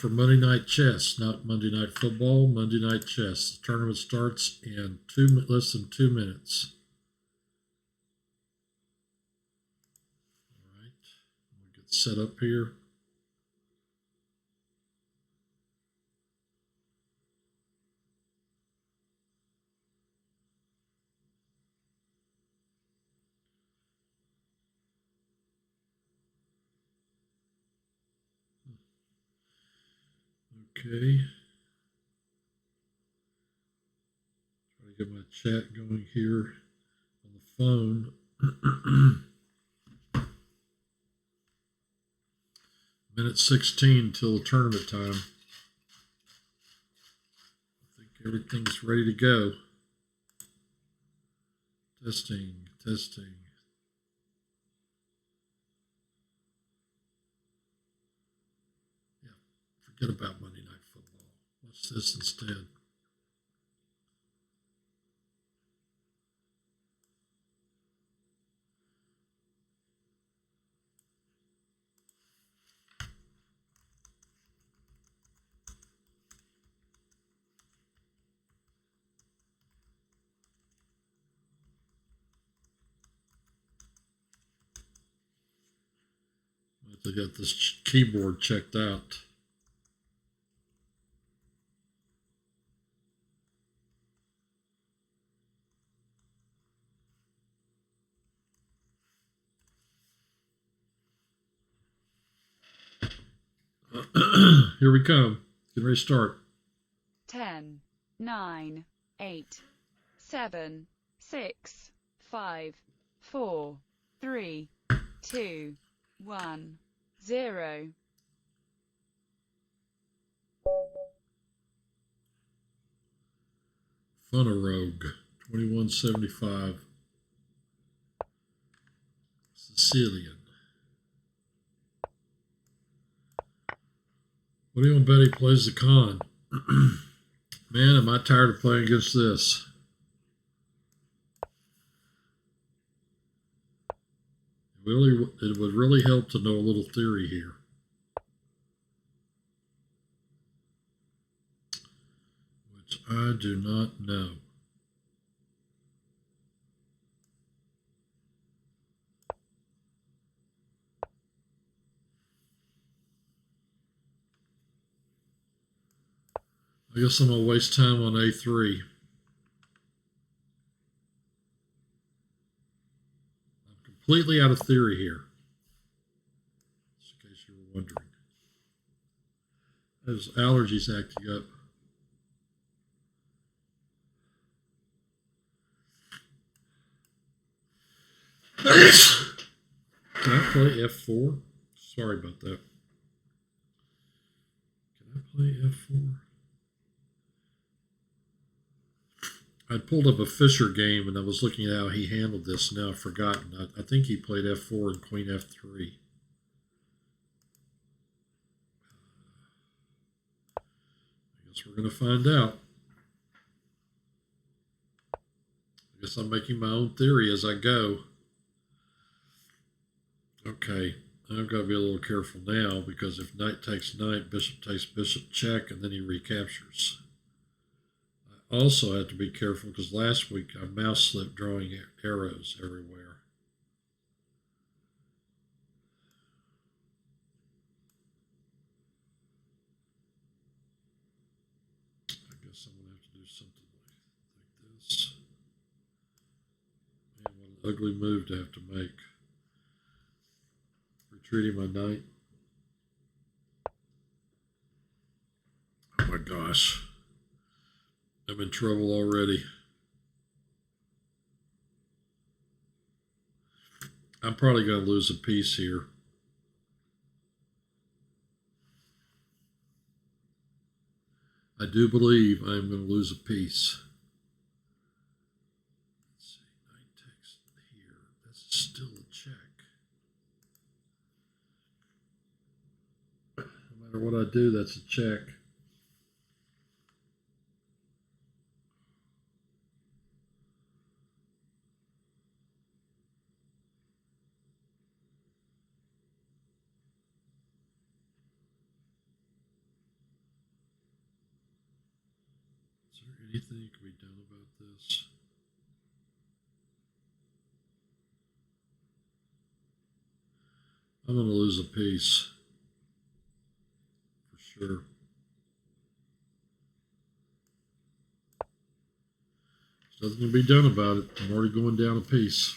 for Monday Night Chess, not Monday Night Football, Monday Night Chess. The tournament starts in less than 2 minutes. All right, we'll get set up here. Okay. Try to get my chat going here on the phone. Minute 16 till the tournament time. I think everything's ready to go. Testing. Yeah, forget about Monday Night Football. What's this instead? They got this keyboard checked out. Here we come. Get ready to start. 10, 9, 8, 7, 6, 5, 4, 3, 2, 1, 0. Funarogue, 2175. Sicilian. What do you want to bet he plays the con? Man, am I tired of playing against this. It would really help to know a little theory here. Which I do not know. I guess I'm going to waste time on A3. I'm completely out of theory here. Just in case you were wondering. Those allergies acting up. Can I play F4? Sorry about that. Can I play F4? I pulled up a Fischer game and I was looking at how he handled this. Now I've forgotten. I think he played F4 and Queen F3. I guess we're going to find out. I guess I'm making my own theory as I go. Okay, I've got to be a little careful now because if knight takes knight, bishop takes bishop check, and then he recaptures. I also have to be careful because last week I mouse slipped drawing arrows everywhere. I guess I'm going to have to do something like this. Man, what an ugly move to have to make. Retreating my knight. Oh my gosh. I'm in trouble already. I'm probably going to lose a piece here. I do believe I'm going to lose a piece. Let's see, knight takes here. That's still a check. No matter what I do, that's a check. Anything can be done about this? I'm going to lose a piece for sure. There's nothing to be done about it. I'm already going down a piece.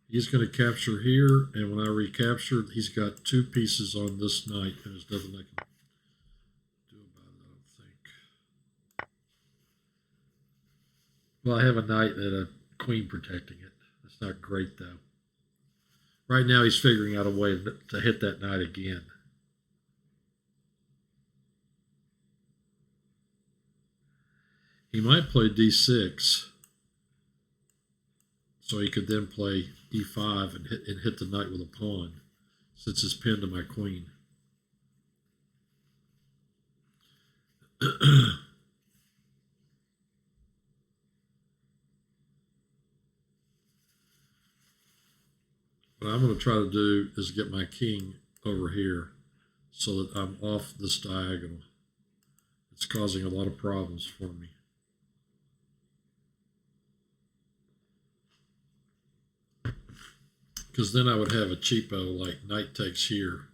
He's going to capture here, and when I recapture, he's got 2 pieces on this knight, and there's nothing I can do about it, I don't think. Well, I have a knight and a queen protecting it. That's not great, though. Right now, he's figuring out a way to hit that knight again. He might play d6, so he could then play e5 and hit the knight with a pawn, since it's pinned to my queen. What I'm going to try to do is get my king over here so that I'm off this diagonal. It's causing a lot of problems for me. Because then I would have a cheapo like knight takes here.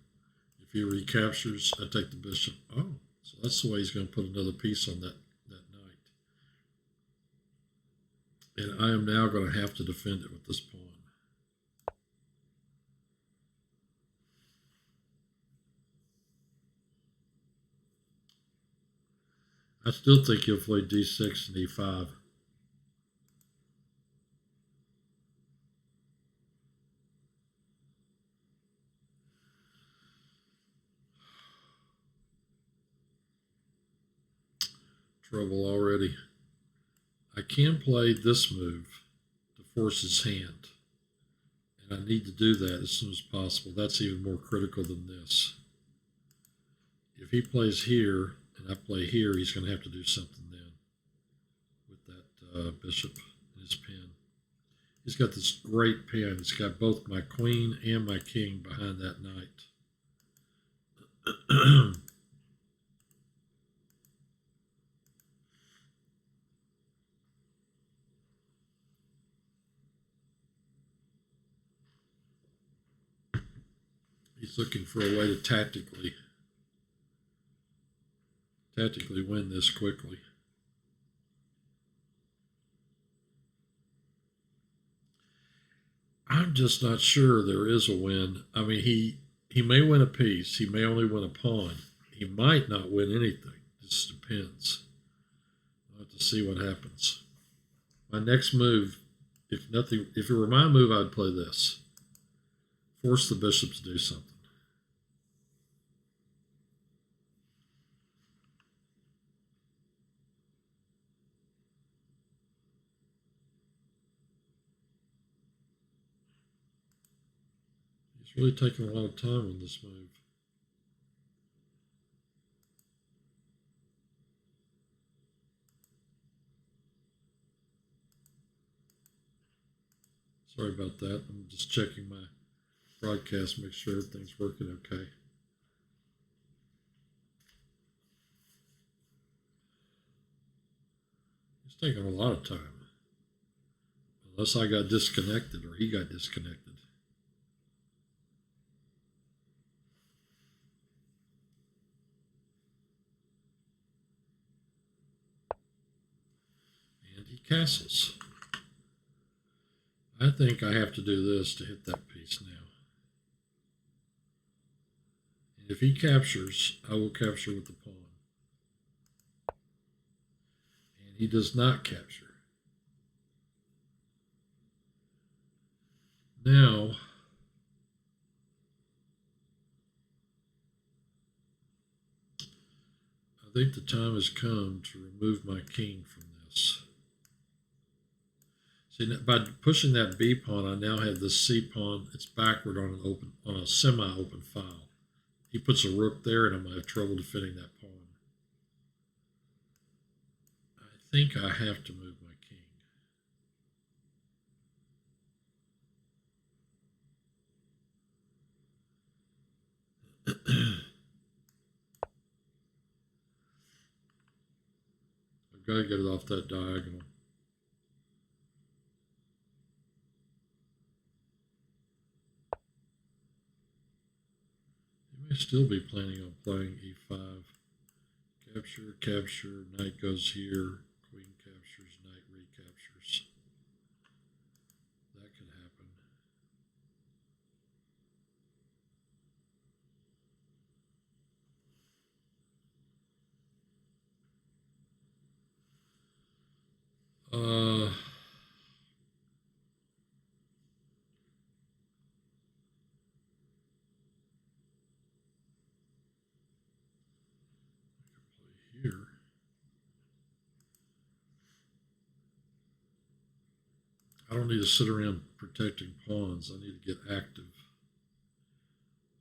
If he recaptures, I take the bishop. Oh, so that's the way he's going to put another piece on that knight. And I am now going to have to defend it with this pawn. I still think he'll play d6 and e5. Trouble already. I can play this move to force his hand. And I need to do that as soon as possible. That's even more critical than this. If he plays here and I play here, he's going to have to do something then with that bishop in his pin. He's got this great pin. It's got both my queen and my king behind that knight. He's looking for a way to tactically win this quickly. I'm just not sure there is a win. I mean, he may win a piece. He may only win a pawn. He might not win anything. It just depends. I'll have to see what happens. My next move, if it were my move, I'd play this. Force the bishop to do something. He's really taking a lot of time on this move. Sorry about that. I'm just checking my broadcast, make sure everything's working okay. It's taking a lot of time. Unless I got disconnected or he got disconnected. And he castles. I think I have to do this to hit that piece now. And if he captures, I will capture with the pawn. And he does not capture. Now, I think the time has come to remove my king from this. See, by pushing that B pawn, I now have this C pawn. It's backward on a semi-open file. He puts a rook there, and I'm going to have trouble defending that pawn. I think I have to move my king. I've got to get it off that diagonal. He may still be planning on playing e5. Capture, capture, knight goes here, queen captures, knight recaptures. That could happen. Here. I don't need to sit around protecting pawns. I need to get active.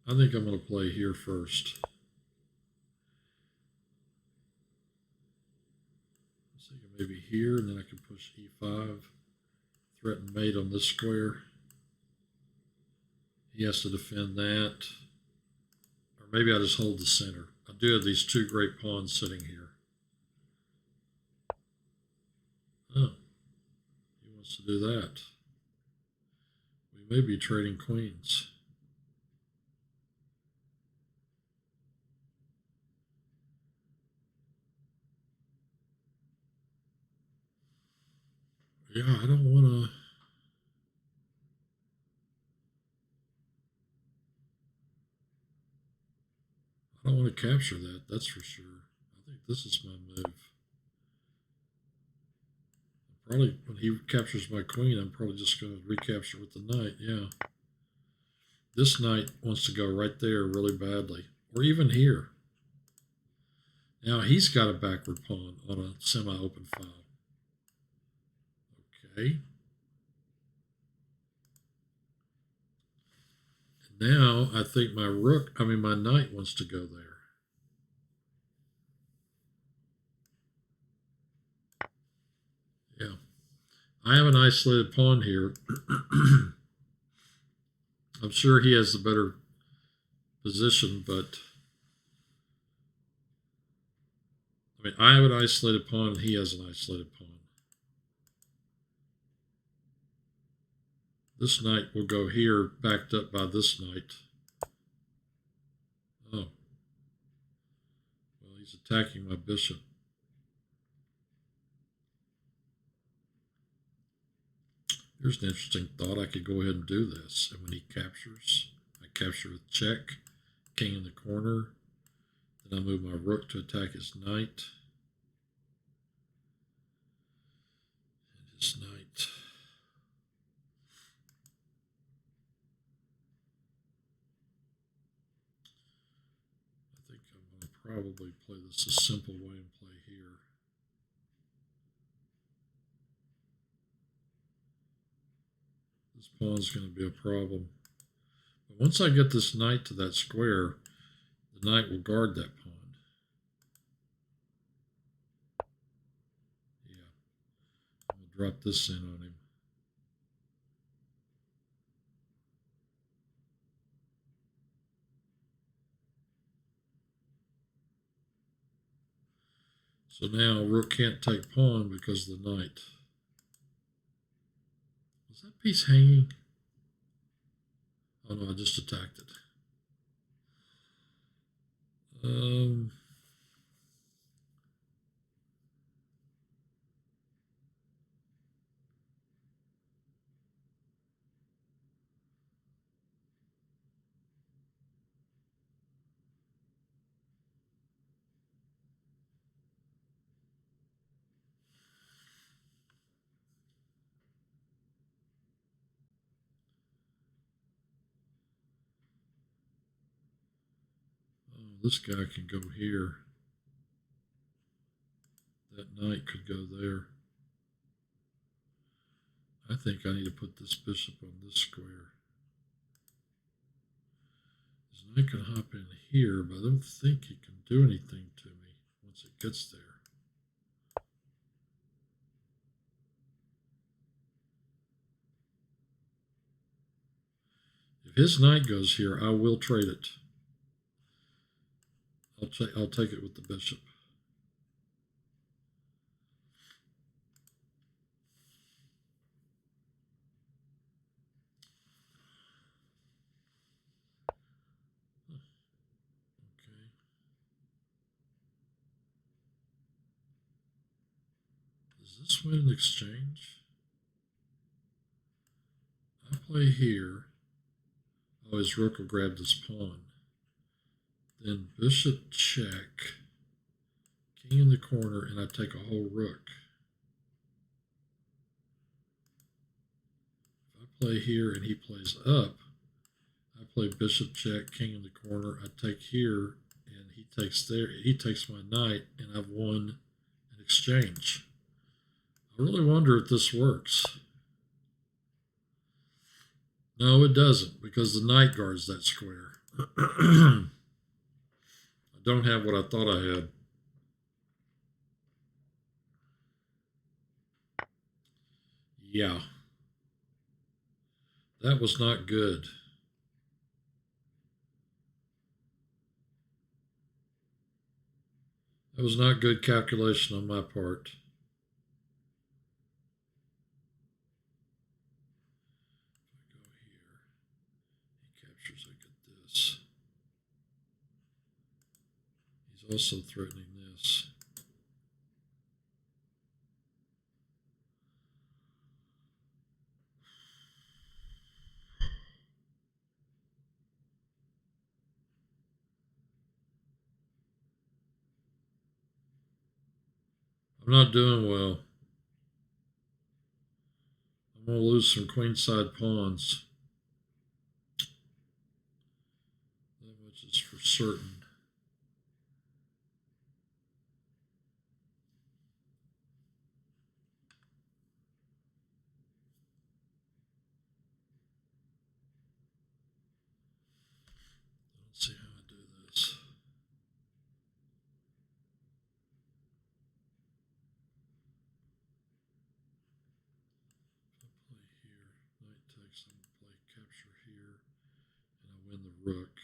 I think I'm going to play here first. So maybe here, and then I can push e5. Threaten mate on this square. He has to defend that. Or maybe I just hold the center. I do have these two great pawns sitting here. Oh, he wants to do that. We may be trading queens. Yeah, I don't want to. I don't want to capture that, that's for sure. I think this is my move. Probably when he captures my queen, I'm probably just going to recapture with the knight, yeah. This knight wants to go right there really badly, or even here. Now he's got a backward pawn on a semi-open file. Okay. And now I think my knight wants to go there. Yeah. I have an isolated pawn here. I'm sure he has the better position, but I mean, I have an isolated pawn and he has an isolated pawn. This knight will go here, backed up by this knight. Oh. Well, he's attacking my bishop. Here's an interesting thought. I could go ahead and do this. And when he captures, I capture with check, king in the corner. Then I move my rook to attack his knight. And his knight. I think I'm going to probably play this a simple way and play here. This pawn's going to be a problem. But once I get this knight to that square, the knight will guard that pawn. Yeah. I'm going to drop this in on him. So now rook can't take pawn because of the knight. Was that piece hanging? Oh no, I just attacked it. This guy can go here. That knight could go there. I think I need to put this bishop on this square. This knight can hop in here, but I don't think he can do anything to me once it gets there. If his knight goes here, I will trade it. I'll take it with the bishop. this win an exchange? I play here. Oh, his rook will grab this pawn. Then bishop check. King in the corner, and I take a whole rook. If I play here and he plays up, I play bishop check, king in the corner. I take here, and he takes there. He takes my knight, and I've won an exchange. I really wonder if this works. No, it doesn't, because the knight guards that square. I don't have what I thought I had. Yeah. That was not good. That was not good calculation on my part. If I go here, he captures, I get this. He's also threatening this. I'm not doing well. I'm going to lose some queenside pawns. That much is for certain. Let's see how I do this. If I play here, knight takes, I'm going to play capture here, and I win the rook.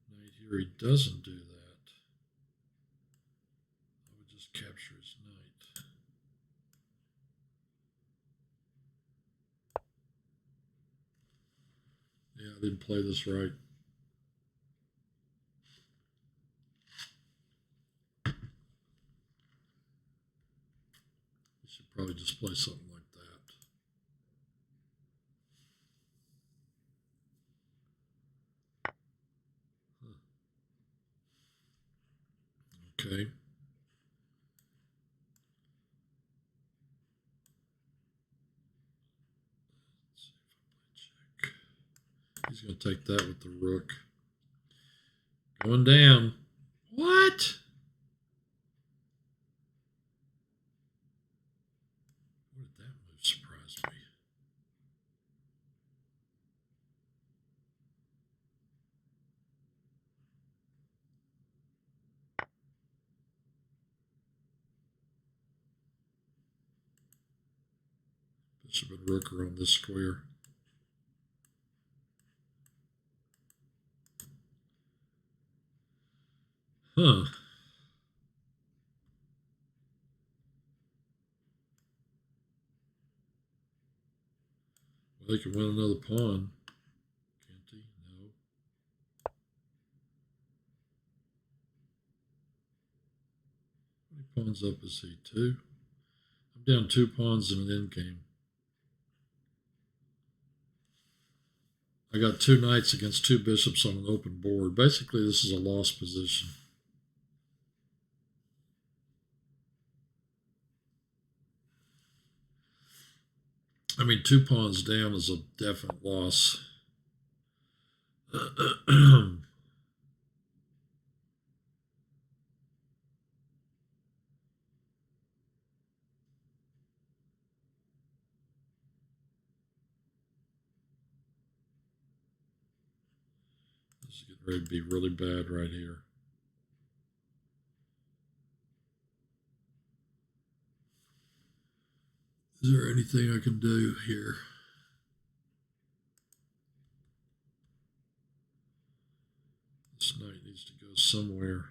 Knight here, he doesn't do that. I would just capture his knight. Yeah, I didn't play this right. You should probably just play something like that. Okay. Let's see if I play check. He's going to take that with the rook. Going down. What? What did that move surprise me? Bishop and rook are on this square. Huh. Well, he can win another pawn. Can't he? No. How many pawns up is he? 2? I'm down 2 pawns in an endgame. I got 2 knights against 2 bishops on an open board. Basically, this is a lost position. I mean, 2 pawns down is a definite loss. This is getting ready to be really bad right here. Is there anything I can do here? This knight needs to go somewhere.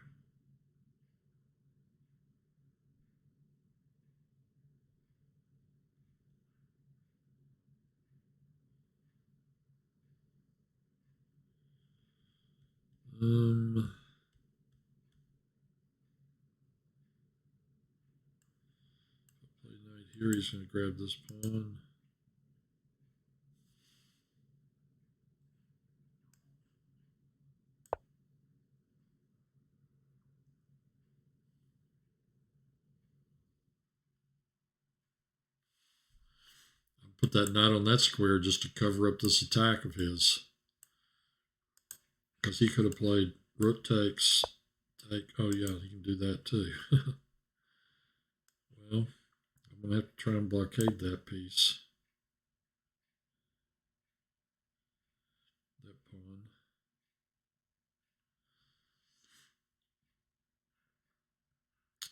Here he's going to grab this pawn. Put that knight on that square just to cover up this attack of his. Because he could have played rook takes, take. Oh, yeah, he can do that too. Well, I'm going to have to try and blockade that piece. That pawn.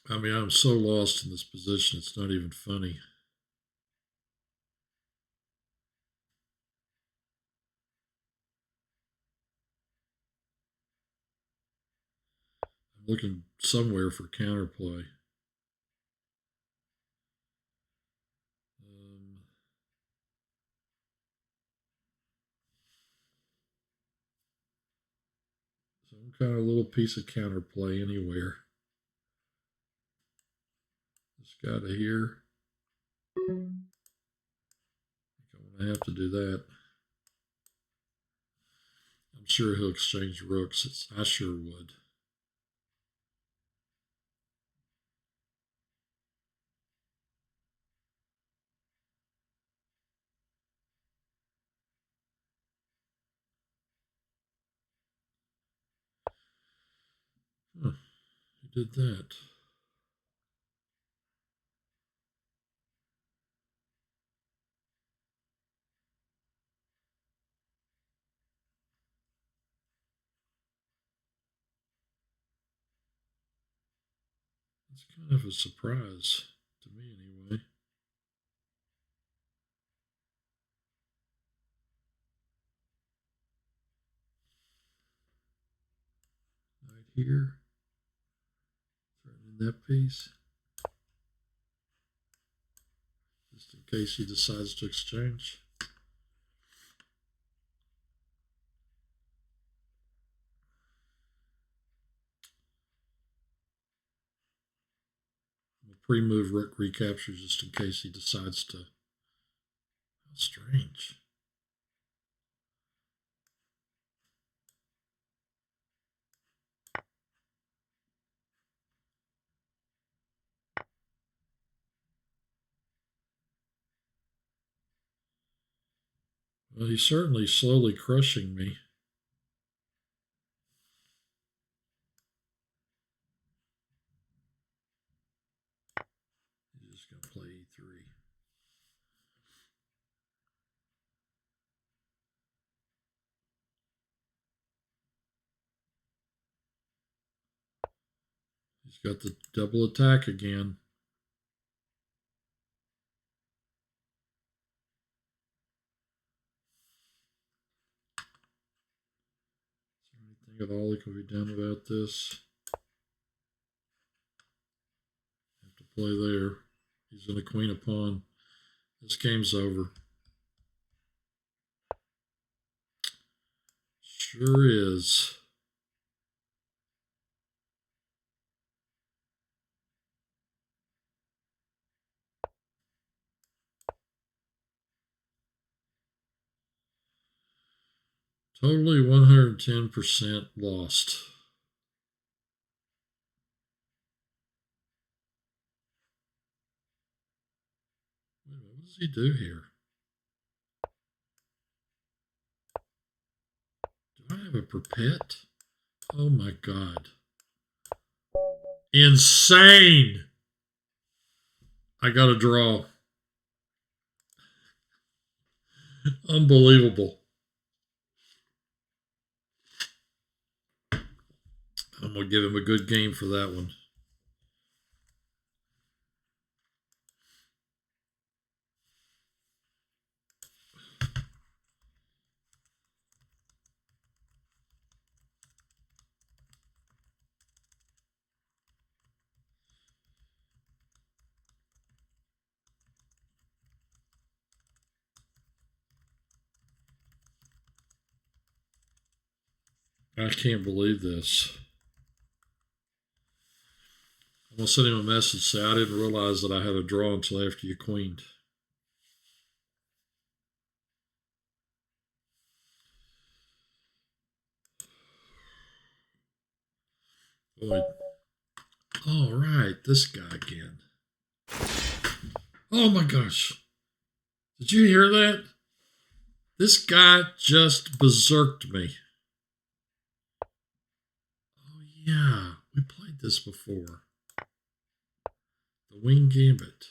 I mean, I'm so lost in this position, it's not even funny. I'm looking somewhere for counterplay. Some kind of little piece of counterplay anywhere. This guy to here. I'm going to have to do that. I'm sure he'll exchange rooks. I sure would. Huh, he did that. It's kind of a surprise to me anyway. Right here. Threatening that piece. Just in case he decides to exchange. Pre-move rook recapture just in case he decides to. How strange. Well, he's certainly slowly crushing me. He's just going to play e3. He's got the double attack again. Is there anything at all that can be done about this? Have to play there. He's in a queen of pawn. This game's over. Sure is. Totally 110% lost. Wait a minute, what does he do here? Do I have a perpet? Oh my God. Insane. I got a draw. Unbelievable. I'm going to give him a good game for that one. I can't believe this. going to send him a message, say, I didn't realize that I had a draw until after you queened. Boy. All right, this guy again. Oh my gosh. Did you hear that? This guy just berserked me. Oh yeah, we played this before. The Wing Gambit.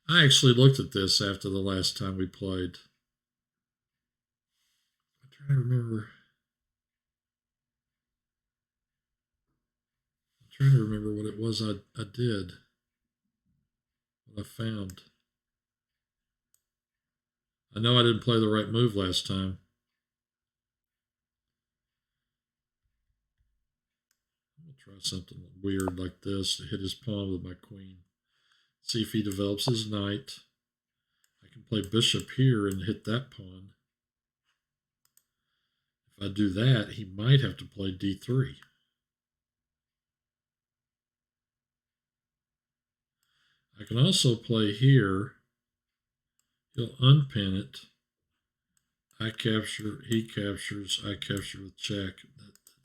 I actually looked at this after the last time we played. I'm trying to remember. Trying to remember what it was I did, what I found. I know I didn't play the right move last time. I'm going to try something weird like this to hit his pawn with my queen. See if he develops his knight. I can play bishop here and hit that pawn. If I do that, he might have to play d3. I can also play here. He'll unpin it. I capture, he captures, I capture with check.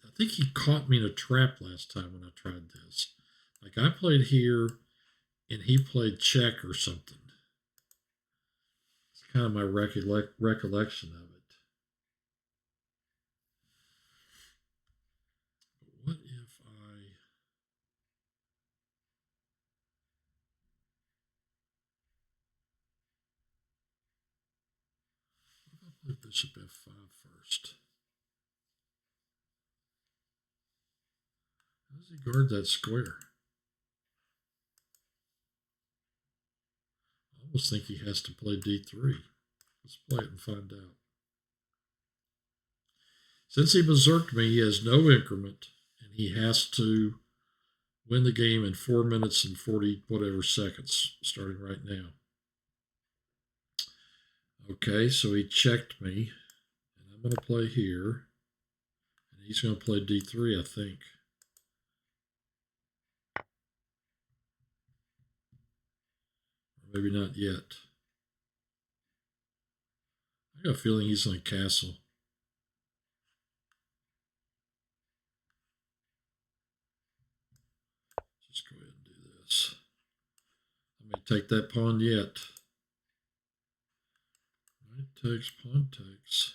I think he caught me in a trap last time when I tried this. Like I played here and he played check or something. It's kind of my recollection of it. But what if I play bishop f5 first? How does he guard that square? I almost think he has to play d3. Let's play it and find out. Since he berserked me, he has no increment, and he has to win the game in 4 minutes and 40 whatever seconds, starting right now. Okay, so he checked me, and I'm going to play here, and he's going to play d3, I think. Or maybe not yet. I got a feeling he's going to castle. Just go ahead and do this. I may take that pawn yet. Knight takes, pawn takes.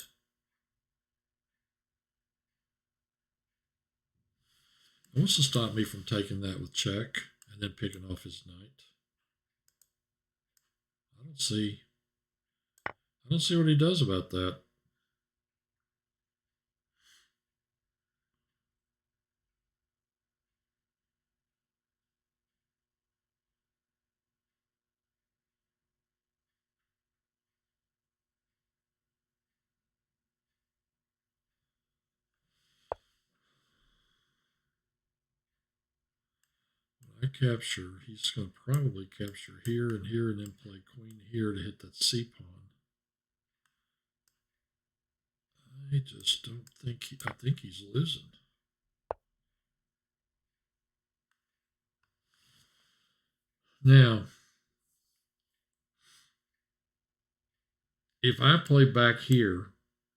It wants to stop me from taking that with check and then picking off his knight. I don't see what he does about that. I capture, he's going to probably capture here and then play queen here to hit that c pawn. I just don't think I think he's losing. Now, if I play back here,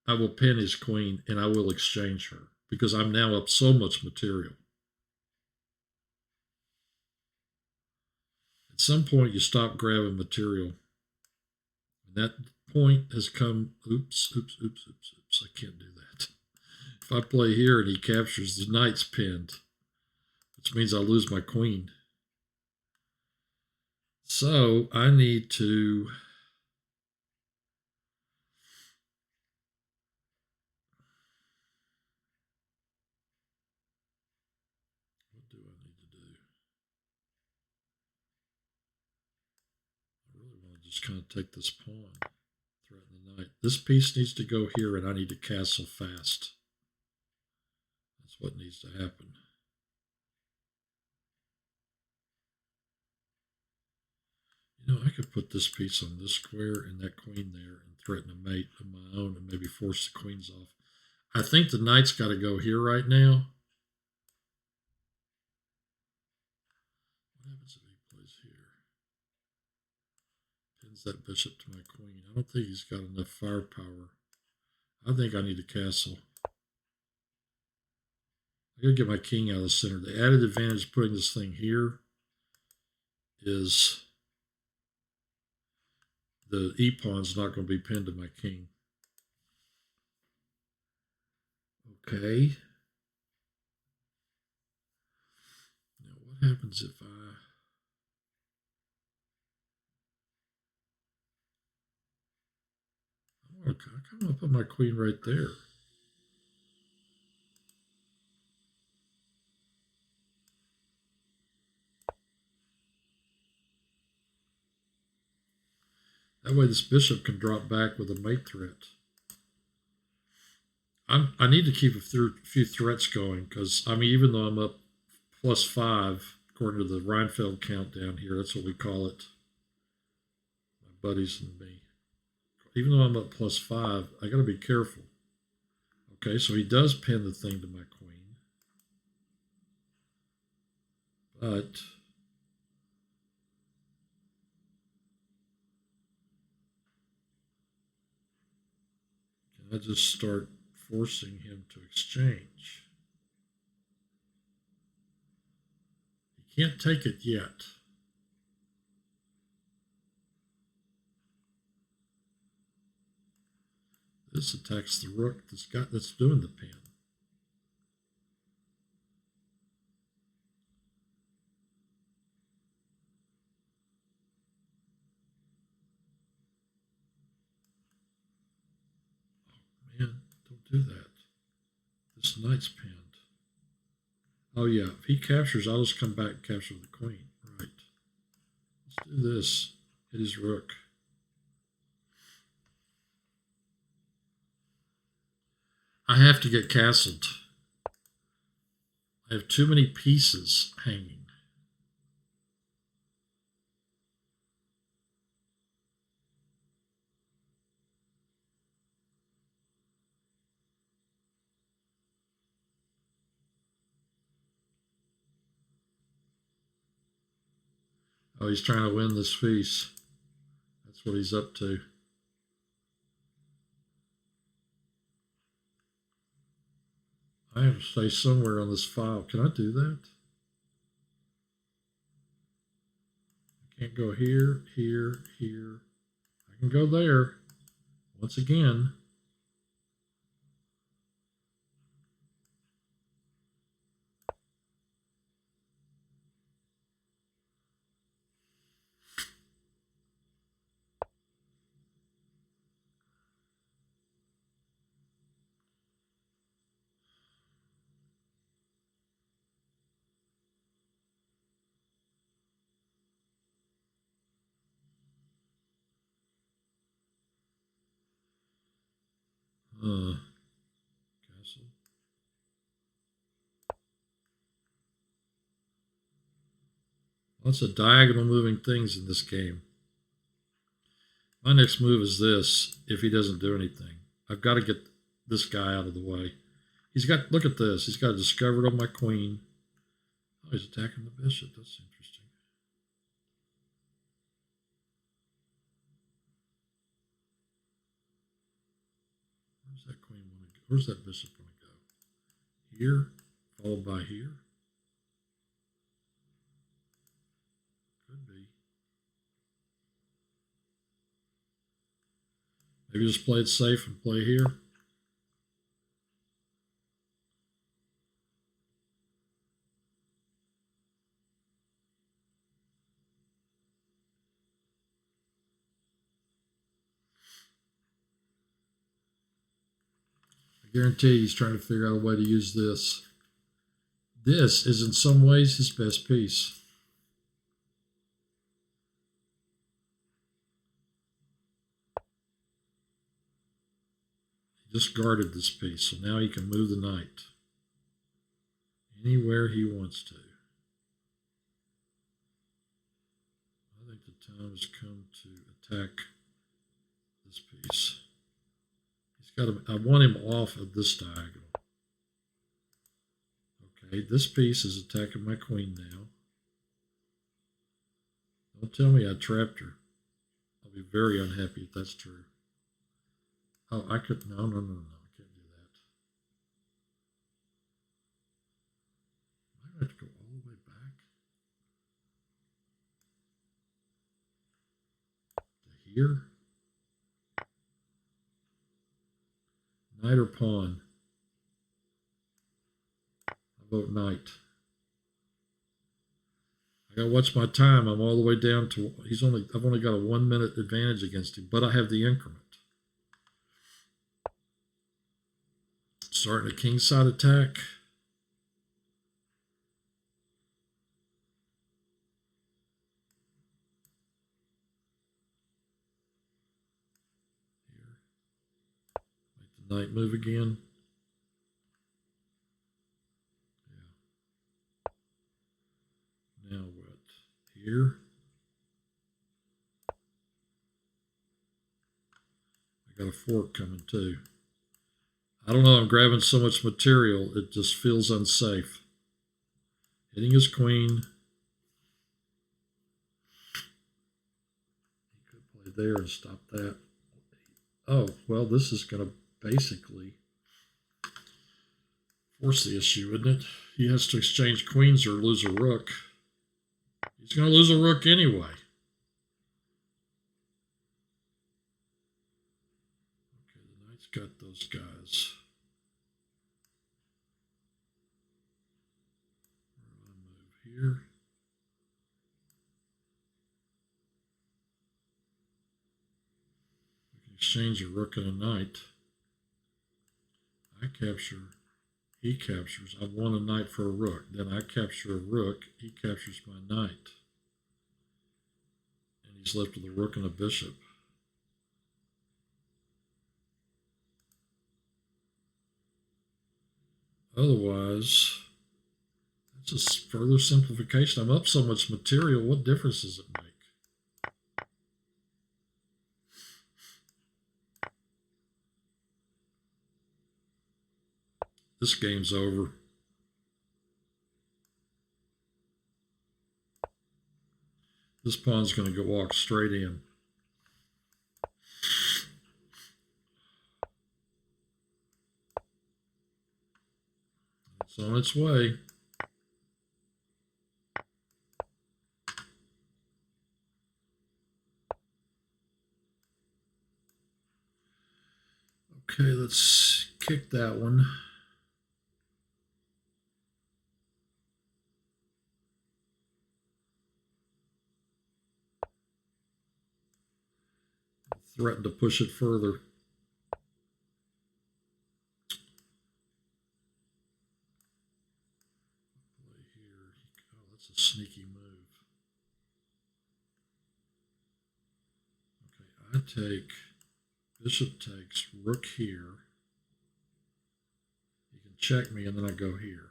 I will pin his queen and I will exchange her because I'm now up so much material. At some point, you stop grabbing material. And that point has come. Oops. I can't do that. If I play here and he captures, the knight's pinned, which means I lose my queen. So I need to what do I need to do? I really want to just kind of take this pawn, threaten the knight. This piece needs to go here and I need to castle fast. That's what needs to happen. You know, I could put this piece on this square and that queen there and threaten a mate of my own and maybe force the queens off. I think the knight's got to go here right now. happens if he plays here? Pins that bishop to my queen. I don't think he's got enough firepower. I think I need a castle. I gotta get my king out of the center. The added advantage of putting this thing here is the e-pawn's not going to be pinned to my king. Okay. Now what happens if I kind of want to put my queen right there. That way this bishop can drop back with a mate threat. I need to keep a few threats going because, I mean, even though I'm up +5, according to the Reinfeld countdown here, that's what we call it, my buddies and me. Even though I'm up +5, I got to be careful. Okay, so he does pin the thing to my queen. But can I just start forcing him to exchange? He can't take it yet. This attacks the rook that's doing the pin. Oh man, don't do that. This knight's pinned. Oh yeah, if he captures, I'll just come back and capture the queen. Right. Let's do this. Hit his rook. I have to get castled. I have too many pieces hanging. Oh, he's trying to win this piece. That's what he's up to. I have to stay somewhere on this file. Can I do that? I can't go here, here, here. I can go there. Once again. Castle. Lots of diagonal moving things in this game. My next move is this, if he doesn't do anything. I've got to get this guy out of the way. He's got, look at this, he's got discovered on my queen. Oh, he's attacking the bishop, that's interesting. Where's that queen want to go? Where's that bishop want to go? Here, followed by here. Could be. Maybe just play it safe and play here. I guarantee he's trying to figure out a way to use this. This is in some ways his best piece. He just guarded this piece, so now he can move the knight anywhere he wants to. I think the time has come to attack this piece. He's got to, I want him off of this diagonal. Okay, this piece is attacking my queen now. Don't tell me I trapped her. I'll be very unhappy if that's true. Oh, I could. No. I can't do that. I have to go all the way back to here. Knight or pawn? I vote knight. I gotta watch my time. I'm all the way down to. I've only got a 1 minute advantage against him, but I have the increment. Starting a kingside attack. Here. Make the knight move again. Yeah. Now what? Here. I got a fork coming too. I don't know, I'm grabbing so much material, it just feels unsafe. Hitting his queen. He could play there and stop that. Oh, well, this is going to basically force the issue, isn't it? He has to exchange queens or lose a rook. He's going to lose a rook anyway. Okay, the knight's got those guys. Where do I move here? We can exchange a rook and a knight. I capture. He captures. I want a knight for a rook. Then I capture a rook. He captures my knight. And he's left with a rook and a bishop. Otherwise, that's just further simplification. I'm up so much material. What difference does it make? This game's over. This pawn's going to go walk straight in. It's on its way. Okay, let's kick that one. Threaten to push it further. Play here. Oh, that's a sneaky move. Okay, I take, bishop takes, rook here. He can check me, and then I go here.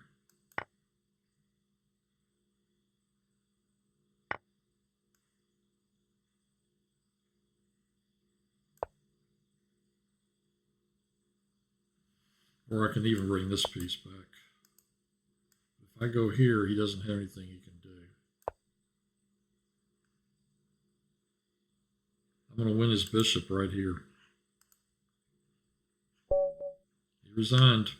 Or I can even bring this piece back. If I go here, he doesn't have anything he can do. I'm going to win his bishop right here. He resigned.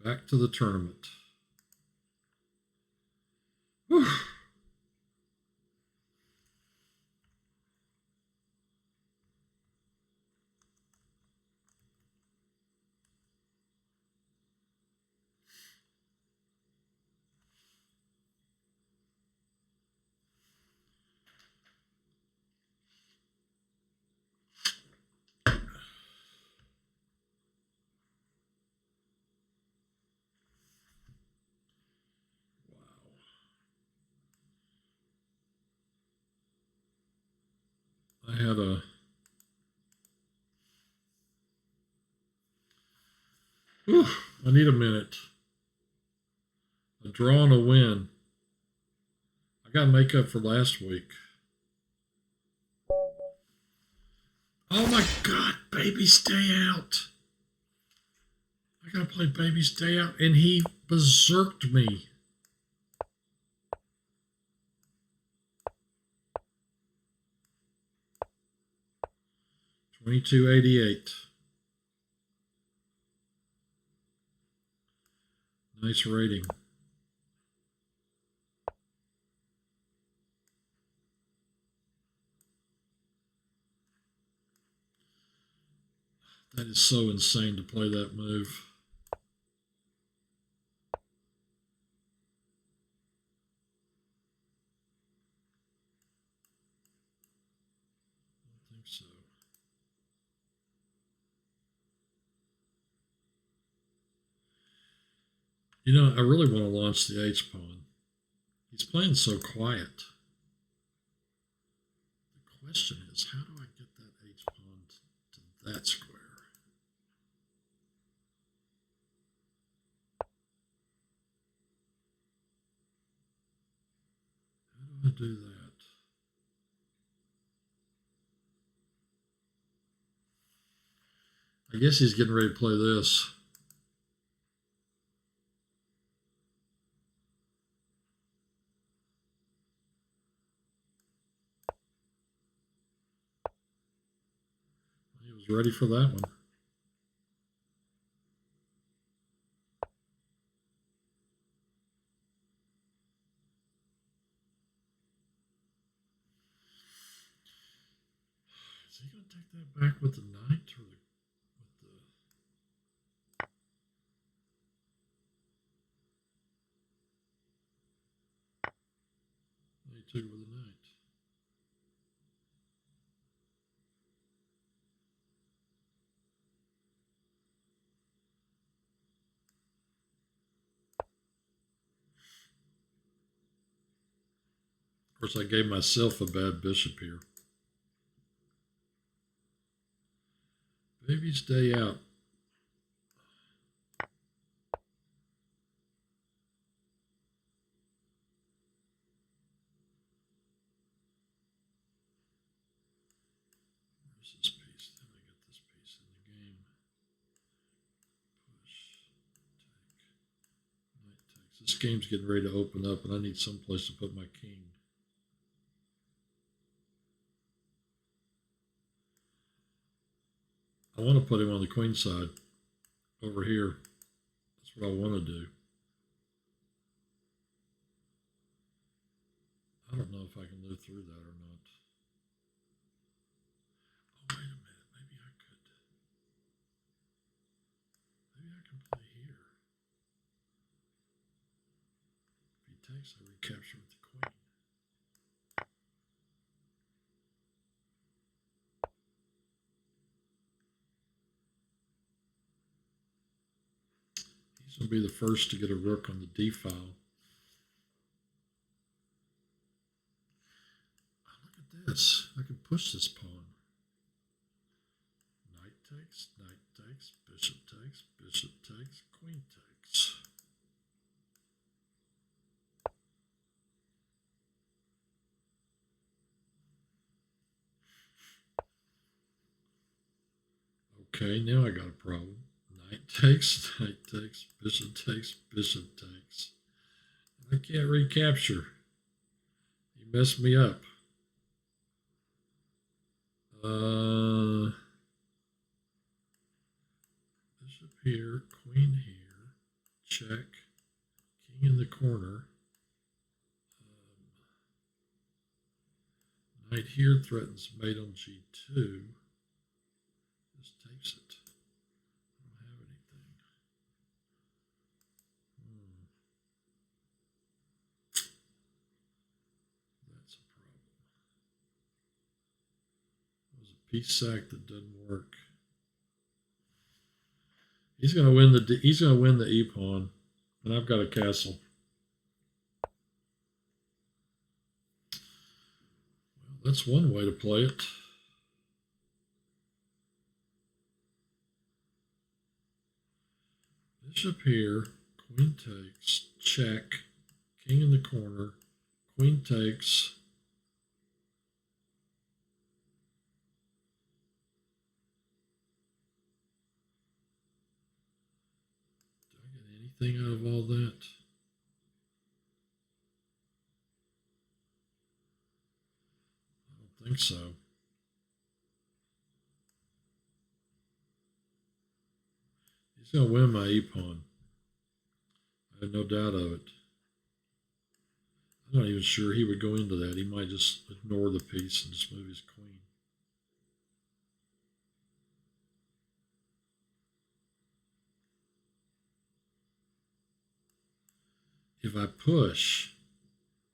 Back to the tournament. Whew. I had a I need a minute. A draw and a win. I got to make up for last week. Oh my God, Baby Stay Out. I got to play Baby Stay Out, and he berserked me. 2288. Nice rating. That is so insane to play that move. I don't think so. You know, I really want to launch the H pawn. He's playing so quiet. The question is, how do I get that H pawn to that square? How do I do that? I guess he's getting ready to play this. He was ready for that one. Is he going to take that back with the knight or with the... He took it with the knight. Of course, I gave myself a bad bishop here. Baby's day out. Where's this piece? Then I got this piece in the game. Push, take, knight takes. This game's getting ready to open up, and I need some place to put my king. I want to put him on the queen side over here. That's what I want to do. I don't know if I can live through that or not. Oh, wait a minute. Maybe I could. Maybe I can play here. If he takes, I recapture with the queen. He's going to be the first to get a rook on the d file. Oh, look at this. I can push this pawn. Knight takes, bishop takes, queen takes. Okay, now I got a problem. Knight takes, bishop takes. I can't recapture. He messed me up. Bishop here, queen here, check, king in the corner. Knight here threatens mate on g2. Just takes it. I don't have anything. That's a problem. It was a piece sack that doesn't work. He's going to win the e pawn, and I've got a castle. Well, that's one way to play it. Bishop here, queen takes, check, king in the corner, queen takes. Do I get anything out of all that? I don't think so. He's going to win my e-pawn. I have no doubt of it. I'm not even sure he would go into that. He might just ignore the piece and just move his queen. If I push,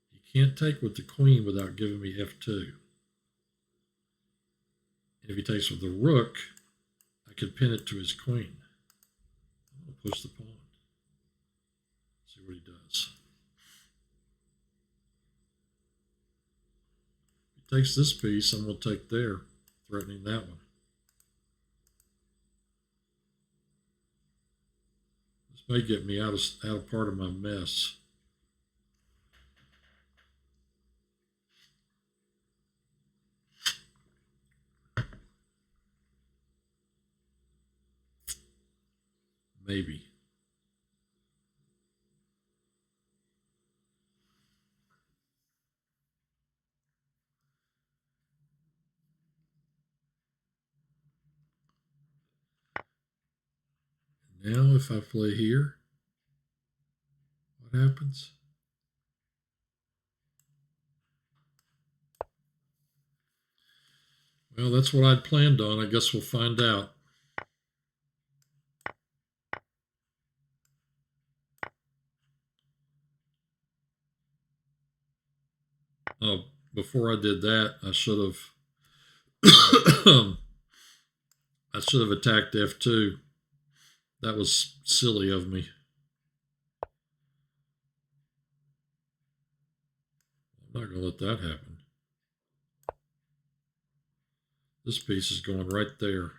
he can't take with the queen without giving me f2. And if he takes with the rook, I could pin it to his queen. I'm going to push the pawn. See what he does. If he takes this piece, I'm going to take there, threatening that one. This may get me out of part of my mess. Maybe. Now if I play here, what happens? Well, that's what I'd planned on. I guess we'll find out. Oh, before I did that, I should have attacked f2. That was silly of me. I'm not going to let that happen. This piece is going right there.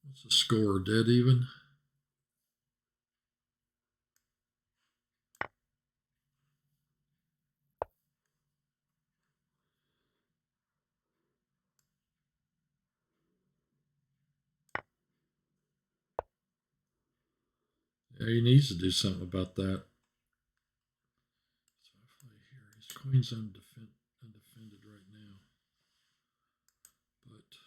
What's the score? Dead even? Yeah, he needs to do something about that. So I play here. His queen's undefended right now. But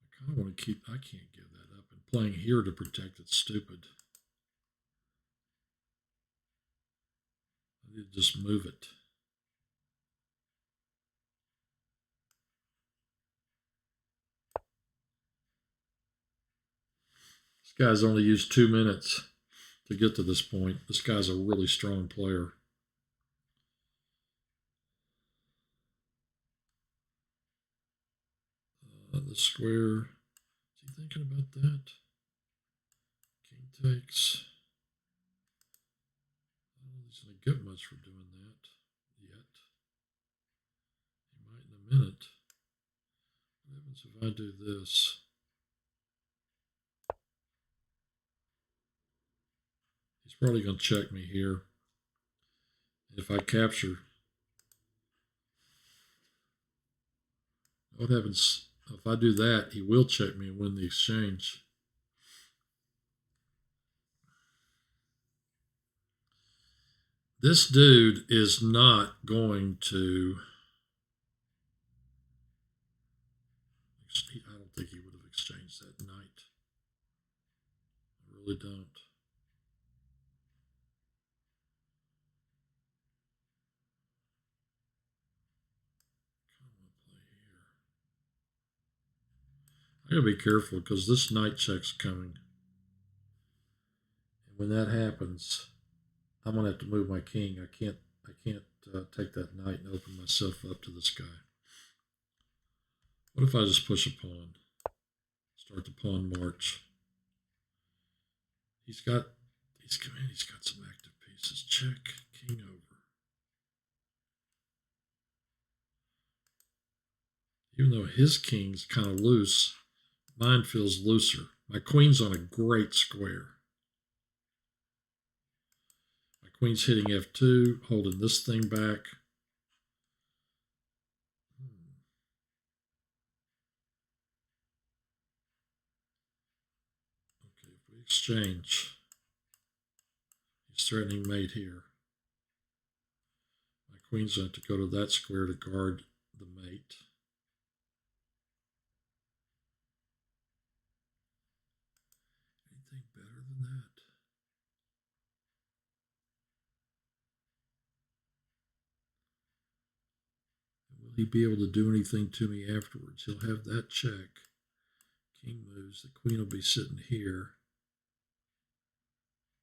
I kind of want to keep, I can't give that up. And playing here to protect it's stupid. I need to just move it. This guy's only used 2 minutes to get to this point. This guy's a really strong player. The square. Is he thinking about that? King takes. I don't know if he's going to get much for doing that yet. He might in a minute. What happens if I do this? He's probably going to check me here. If I capture, what happens if I do that? He will check me and win the exchange. This dude is not going to. I don't think he would have exchanged that knight. I really don't. I gotta be careful because this knight check's coming. And when that happens, I'm gonna have to move my king. I can't take that knight and open myself up to this guy. What if I just push a pawn? Start the pawn march. He's got some active pieces. Check, king over. Even though his king's kind of loose, mine feels looser. My queen's on a great square. My queen's hitting f2, holding this thing back. Okay, if we exchange, he's threatening mate here. My queen's going to go to that square to guard the mate. Anything better than that? Will he be able to do anything to me afterwards? He'll have that check. King moves. The queen will be sitting here.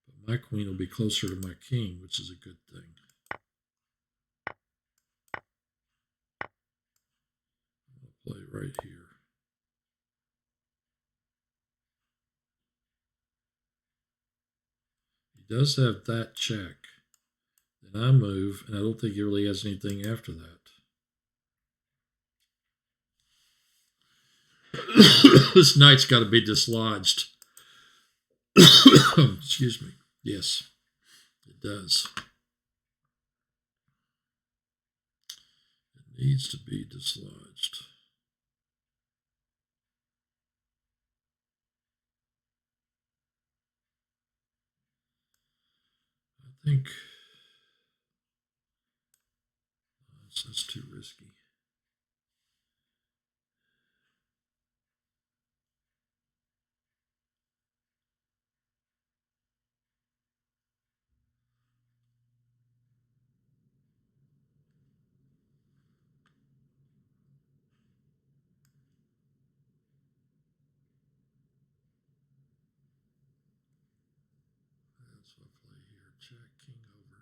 But my queen will be closer to my king, which is a good thing. I'll play right here. He does have that check. Then I move, and I don't think he really has anything after that. This knight's got to be dislodged. Excuse me. Yes, it does. It needs to be dislodged. I think that's too risky. That's what I play here. Check, king over.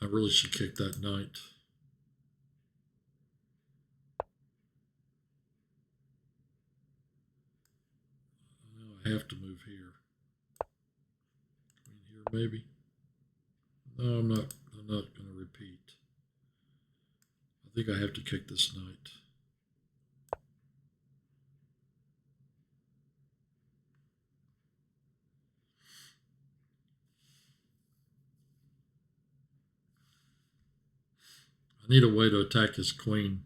I really should kick that knight. I have to move here. Queen here, maybe. No, I'm not going to repeat. I think I have to kick this knight. I need a way to attack his queen.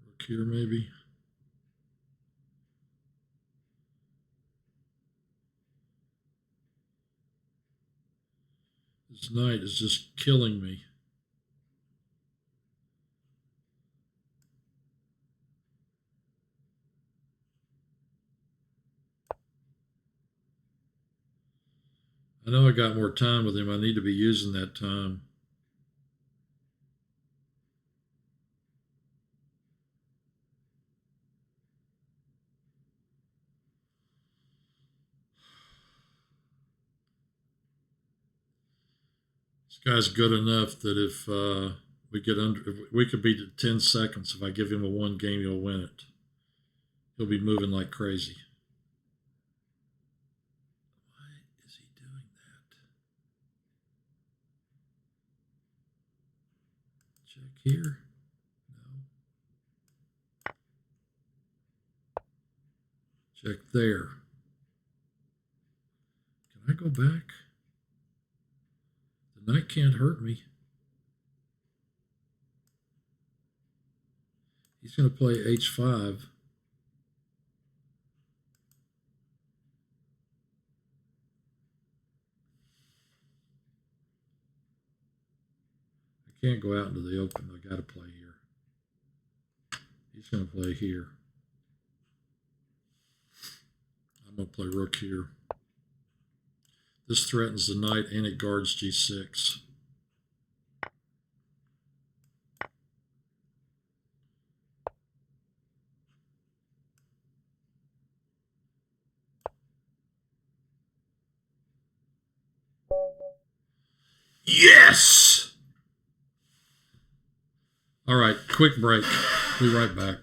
Rook here, maybe. This knight is just killing me. I know I got more time with him. I need to be using that time. This guy's good enough that if we get under, if we could beat it 10 seconds. If I give him a one game, he'll win it. He'll be moving like crazy. Why is he doing that? Check here. No. Check there. Can I go back? The knight can't hurt me. He's going to play h5. I can't go out into the open. I got to play here. He's going to play here. I'm going to play rook here. This threatens the knight and it guards g6. Yes! All right, quick break. Be right back.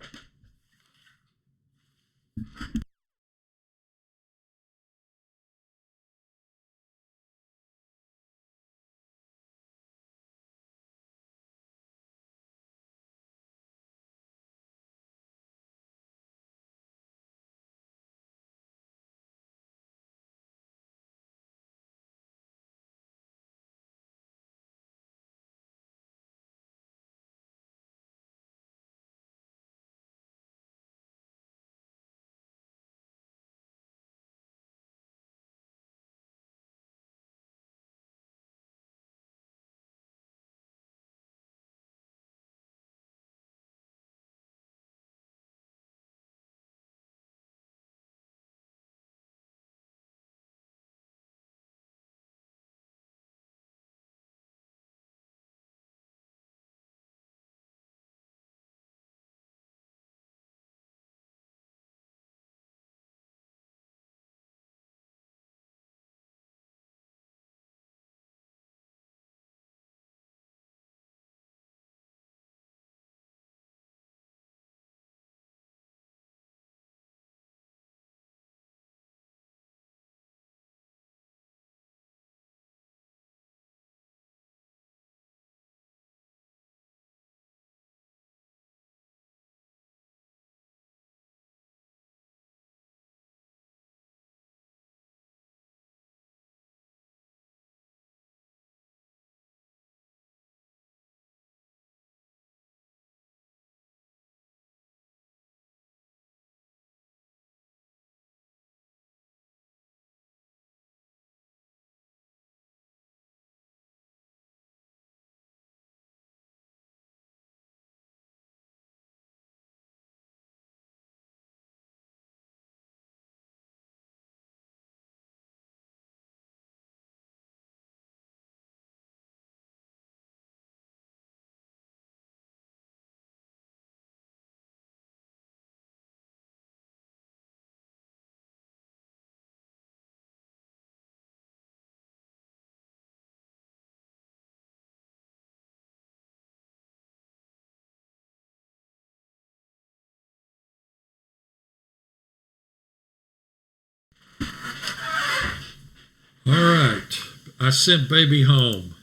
I sent baby home.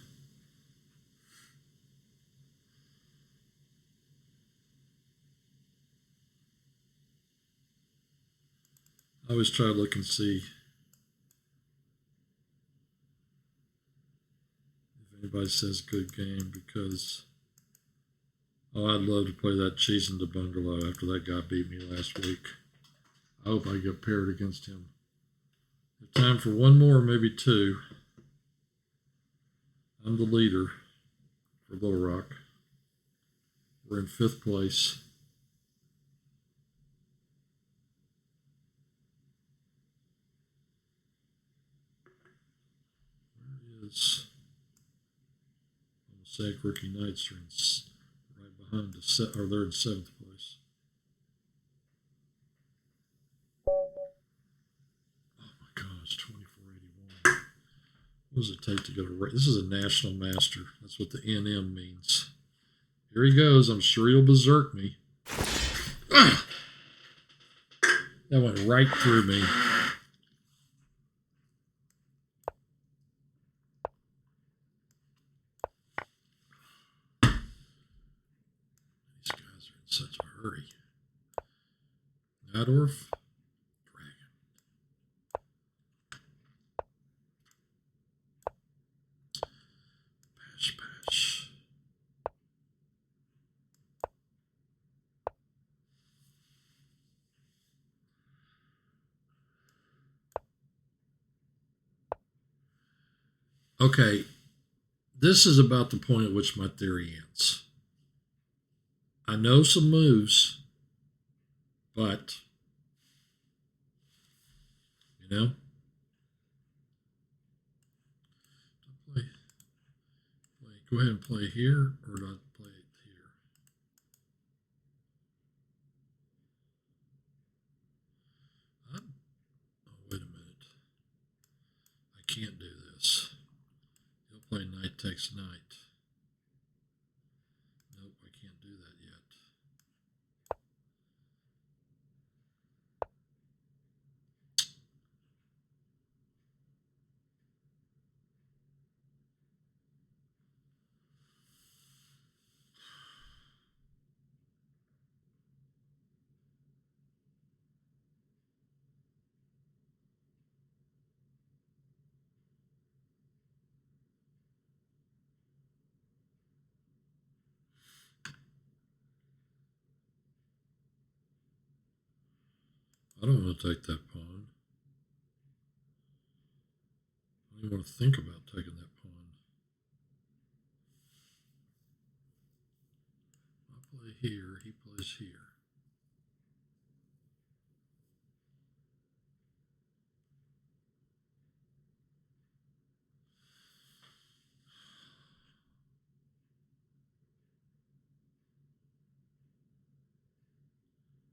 I always try to look and see if anybody says good game because I'd love to play that cheese in the bungalow after that guy beat me last week. I hope I get paired against him. Time for one more, maybe two. I'm the leader for Little Rock. We're in 5th place. Where is Mosaic Rookie Knights? Are right behind us, or they're in 7th place. Oh my gosh, 2481. What does it take to go to race? This is a national master. That's what the NM means. Here he goes. I'm sure he'll berserk me. Ah! That went right through me. These guys are in such a hurry. Nadorf, Dragon. Pash. Okay, this is about the point at which my theory ends. I know some moves, but, go ahead and play here, or do I play it here? Oh, wait a minute. I can't do this. He'll play knight takes knight. Nope, I can't do that yet. I don't want to take that pawn. I don't even want to think about taking that pawn. I play here, he plays here.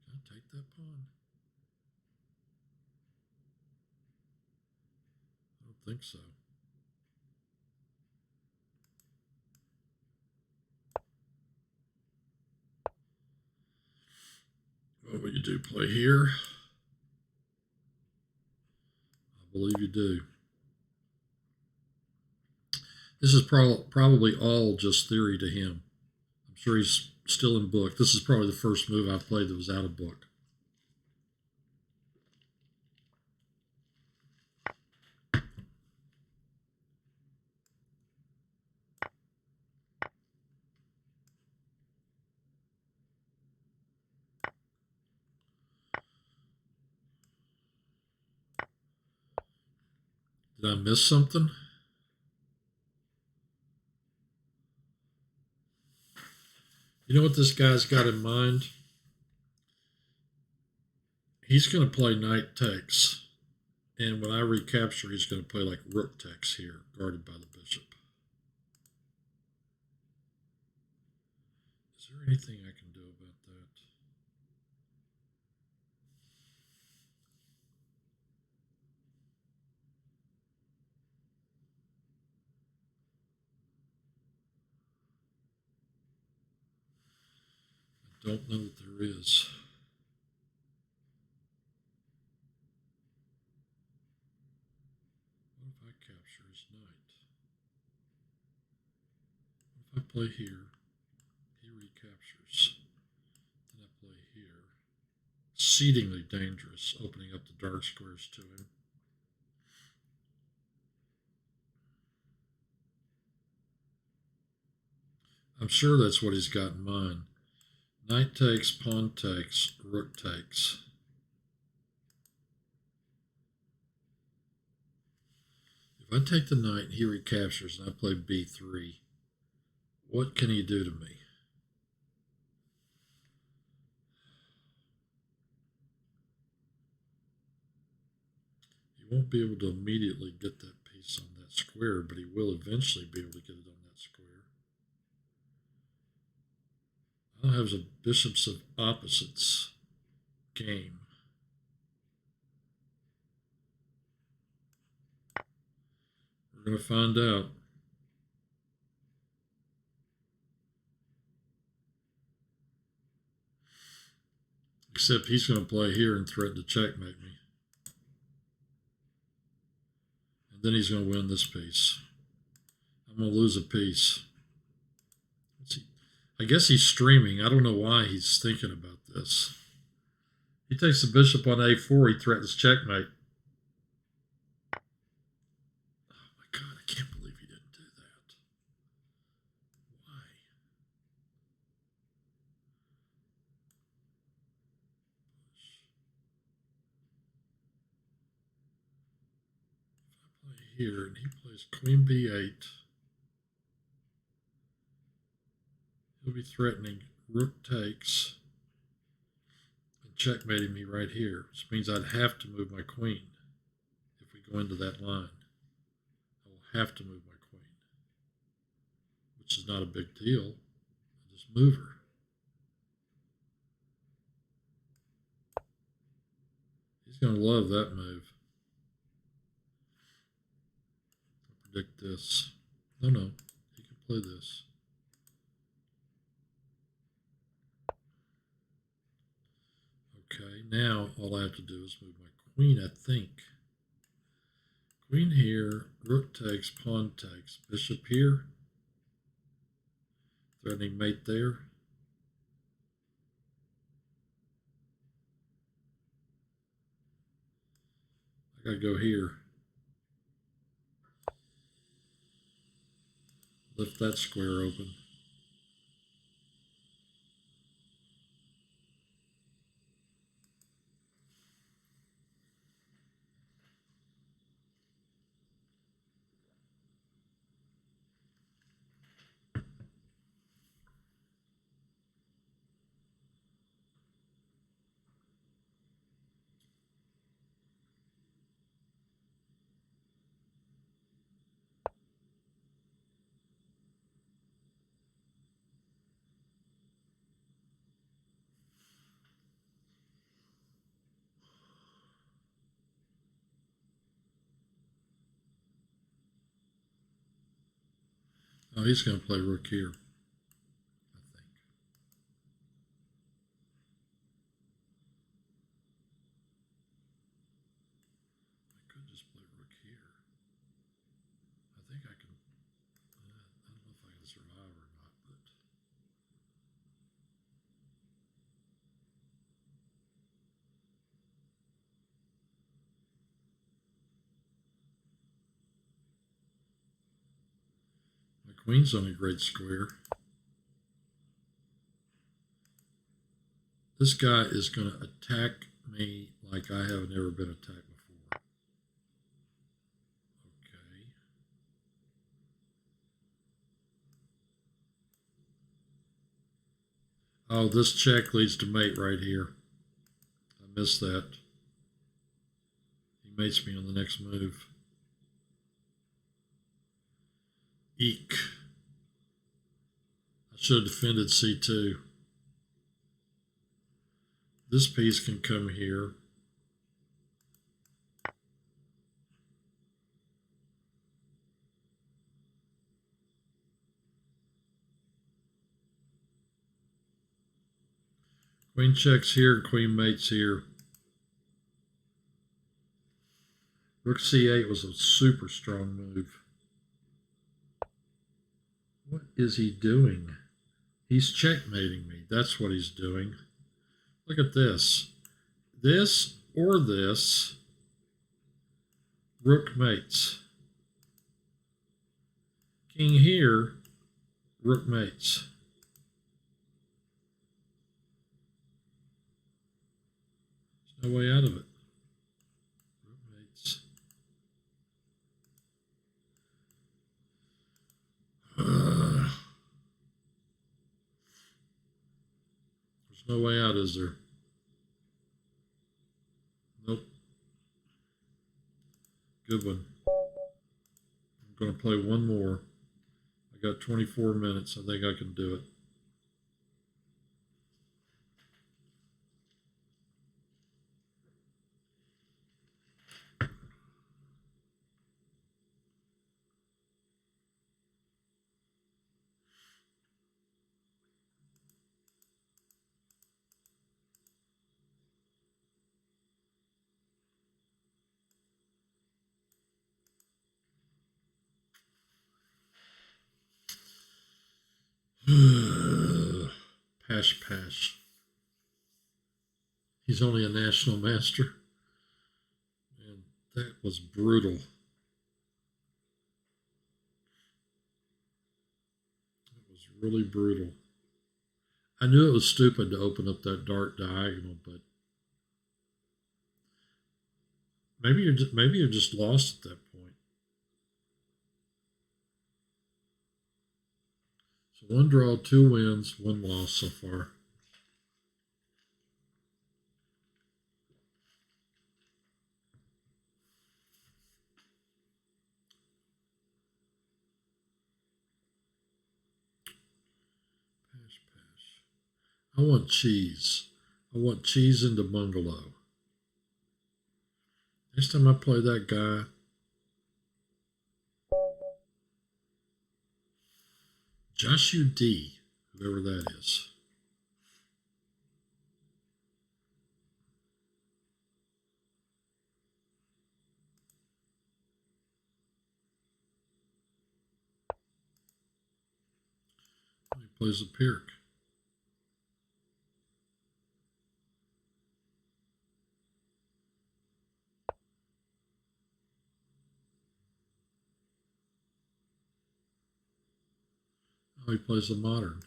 Can I take that pawn? I don't think so. What will you do? Play here? I believe you do. This is probably all just theory to him. I'm sure he's still in book. This is probably the first move I played that was out of book. Did I miss something? You know what this guy's got in mind? He's going to play knight takes. And when I recapture, he's going to play like rook takes here, guarded by the bishop. Is there anything I can do about that? I don't know that there is. What if I capture his knight? play here. He recaptures. Then I play here. Exceedingly dangerous, opening up the dark squares to him. I'm sure that's what he's got in mind. Knight takes, pawn takes, rook takes. If I take the knight and he recaptures and I play b3, what can he do to me? He won't be able to immediately get that piece on that square, but he will eventually be able to get it on that square. I'll have a bishops of opposites game. We're going to find out. Except he's going to play here and threaten to checkmate me. And then he's going to win this piece. I'm going to lose a piece. Let's see. I guess he's streaming. I don't know why he's thinking about this. He takes the bishop on a4. He threatens checkmate. Oh my God, I can't believe he didn't do that. Why? If I play here and he plays queen b8, he'll be threatening rook takes and checkmating me right here, which means I'd have to move my queen if we go into that line. I will have to move my queen, which is not a big deal. I just move her. He's going to love that move. I predict this. No, he can play this. Okay, now all I have to do is move my queen, I think. Queen here, rook takes, pawn takes, bishop here, threatening mate there. I gotta go here. Lift that square open. Oh, he's going to play rook here, I think. I could just play rook here. I think I can. I don't know if I can survive or not, but. My queen's on a great square. This guy is going to attack me like I have never been attacked before. Okay. Oh, this check leads to mate right here. I missed that. He mates me on the next move. Eek. I should have defended c2. This piece can come here. Queen checks here, queen mates here. Rook c8 was a super strong move. What is he doing? He's checkmating me. That's what he's doing. Look at this. This or this. Rook mates. King here. Rook mates. There's no way out of it. Rook mates. There's no way out, is there? Nope. Good one. I'm going to play one more. I got 24 minutes. I think I can do it. Pash Pash. He's only a national master. And that was brutal. That was really brutal. I knew it was stupid to open up that dark diagonal, but maybe you're just lost at that point. So 1 draw, 2 wins, 1 loss so far. Pash, pash. I want cheese. I want cheese into bungalow. Next time I play that guy, Joshua D, whoever that is. He plays a Pirk. Oh, he plays the modern.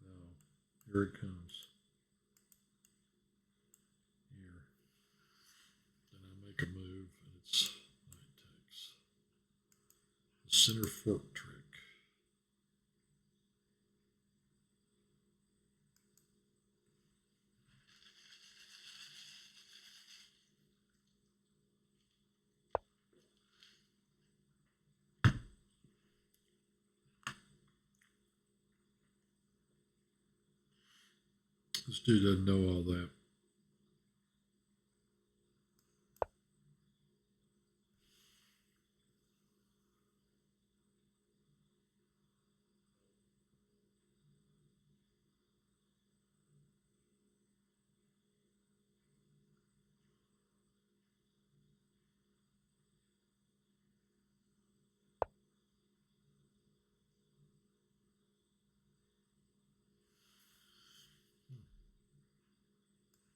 Oh, here it comes. Here. Then I make a move, and it's knight takes. The center fork trick. This dude doesn't know all that.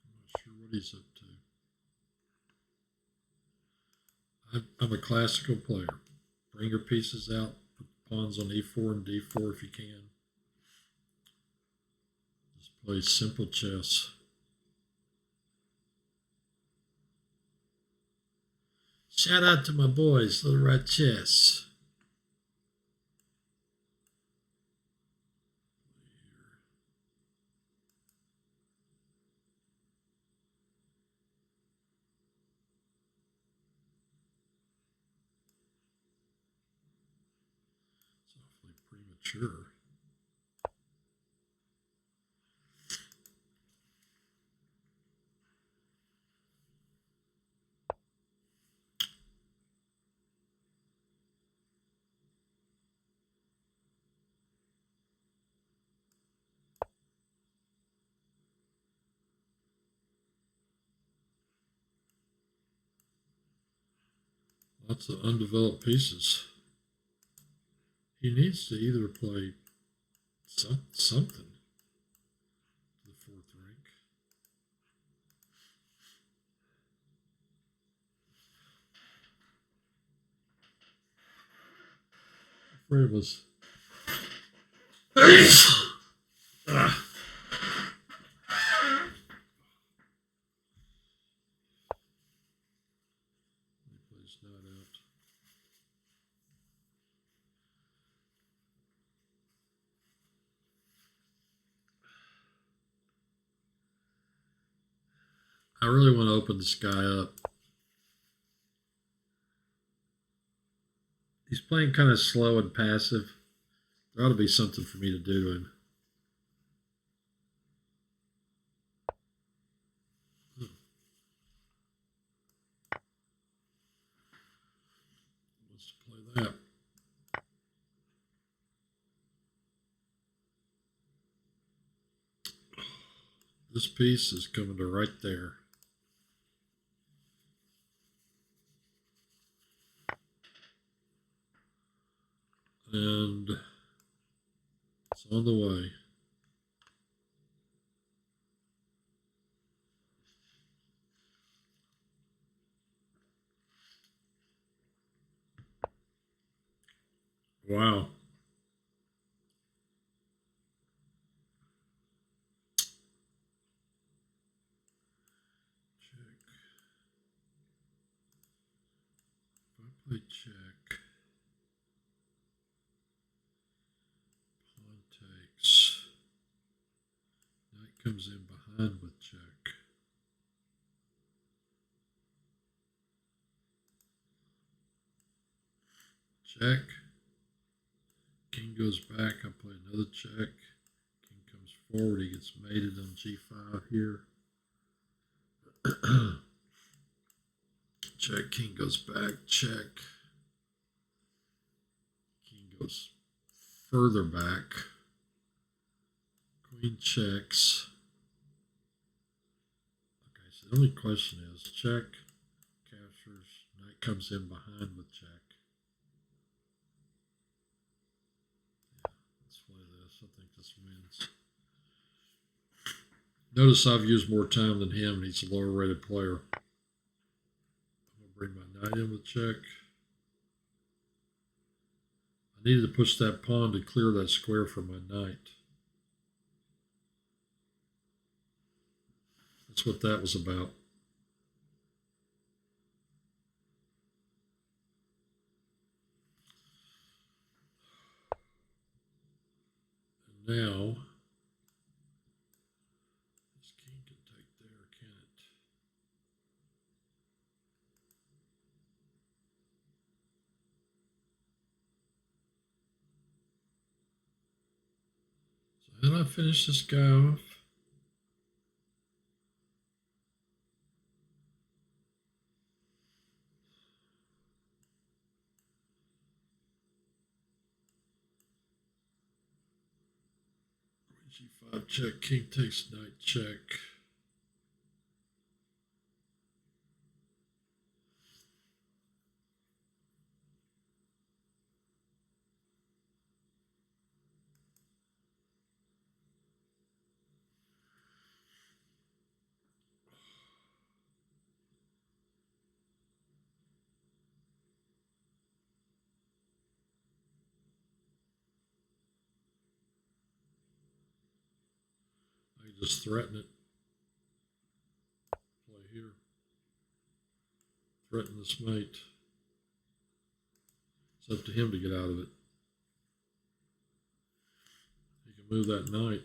I'm not sure what he's up to. I'm a classical player. Bring your pieces out. Put pawns on e4 and d4 if you can. Just play simple chess. Shout out to my boys, Little Red Chess. It's awfully premature. Lots of undeveloped pieces. He needs to either play something to the fourth rank. I'm afraid it was. He plays not out. I really want to open this guy up. He's playing kind of slow and passive. There ought to be something for me to do to him. Let's play that. This piece is coming to right there. And it's on the way. Wow. Check. If I play check, pawn takes. Knight comes in behind with check. Check. King goes back. I play another check. King comes forward. He gets mated on g5 here. Check. King goes back. Check. King goes further back. Queen checks. Okay, so the only question is check, captures, knight comes in behind with check. Let's play this. I think this wins. Notice I've used more time than him, and he's a lower rated player. I'm going to bring my knight in with check. I needed to push that pawn to clear that square for my knight. That's what that was about. And now, this king can take there, can it? So how do I finish this guy off? G5 check, king takes knight check. I just threaten it. Play here. Threaten this mate. It's up to him to get out of it. He can move that knight.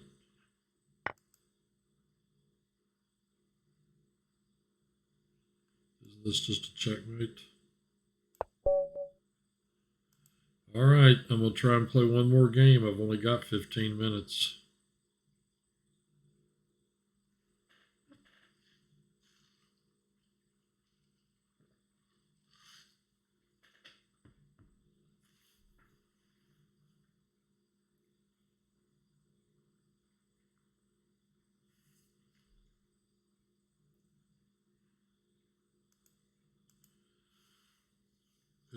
Isn't this just a checkmate? All right, I'm going to try and play one more game. I've only got 15 minutes.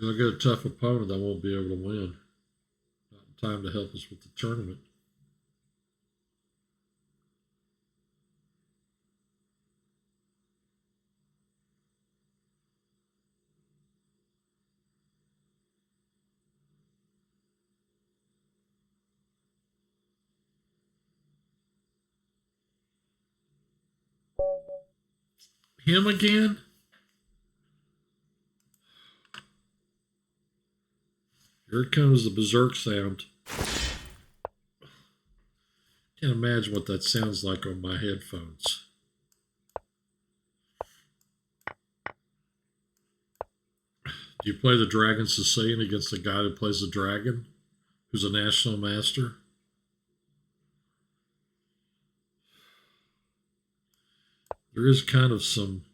If I get a tough opponent, I won't be able to win. Not in time to help us with the tournament. Him again? Here comes the berserk sound. Can't imagine what that sounds like on my headphones. Do you play the Dragon Sicilian against the guy who plays the dragon, who's a national master? There is kind of some,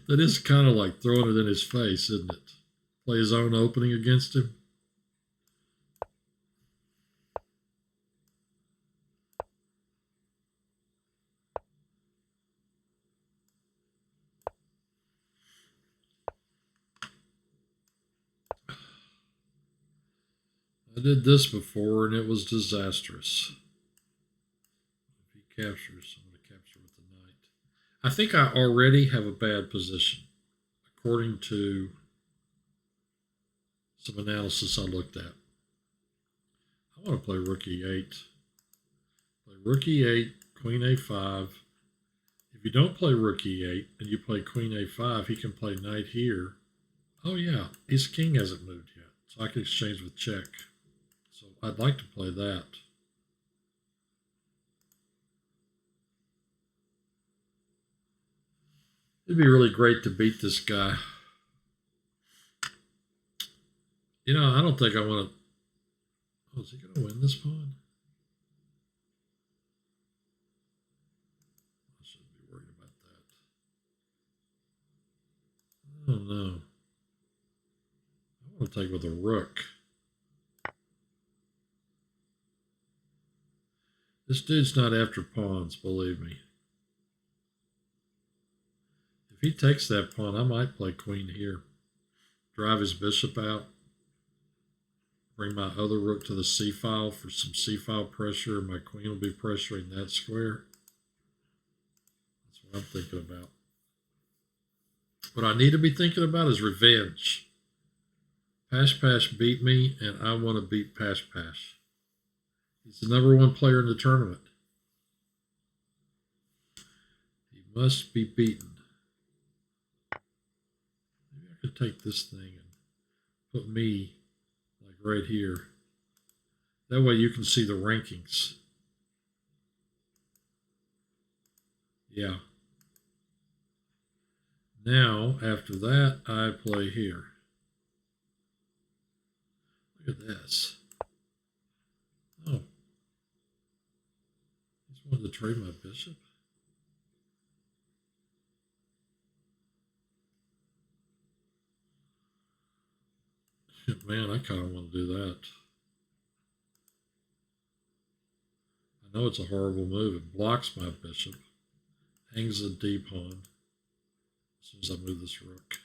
that is kind of like throwing it in his face, isn't it? Play his own opening against him. I did this before and it was disastrous. If he captures, I'm going to capture with the knight. I think I already have a bad position, according to some analysis I looked at. I want to play rook e8. Play rook e8, queen a5. If you don't play rook e8 and you play queen a5, he can play knight here. Oh yeah, his king hasn't moved yet, so I can exchange with check. So I'd like to play that. It'd be really great to beat this guy. You know, I don't think I want to. Oh, is he going to win this pawn? I shouldn't be worried about that. Oh no. I want to take with a rook. This dude's not after pawns, believe me. If he takes that pawn, I might play queen here. Drive his bishop out. Bring my other rook to the c-file for some c-file pressure, and my queen will be pressuring that square. That's what I'm thinking about. What I need to be thinking about is revenge. Pash beat me, and I want to beat Pash. He's the #1 player in the tournament. He must be beaten. Maybe I could take this thing and put me like right here. That way you can see the rankings. Yeah. Now, after that, I play here. Look at this. Oh. He's wanted to trade my bishop. Man, I kind of want to do that. I know it's a horrible move. It blocks my bishop. Hangs a d pawn as soon as I move this rook.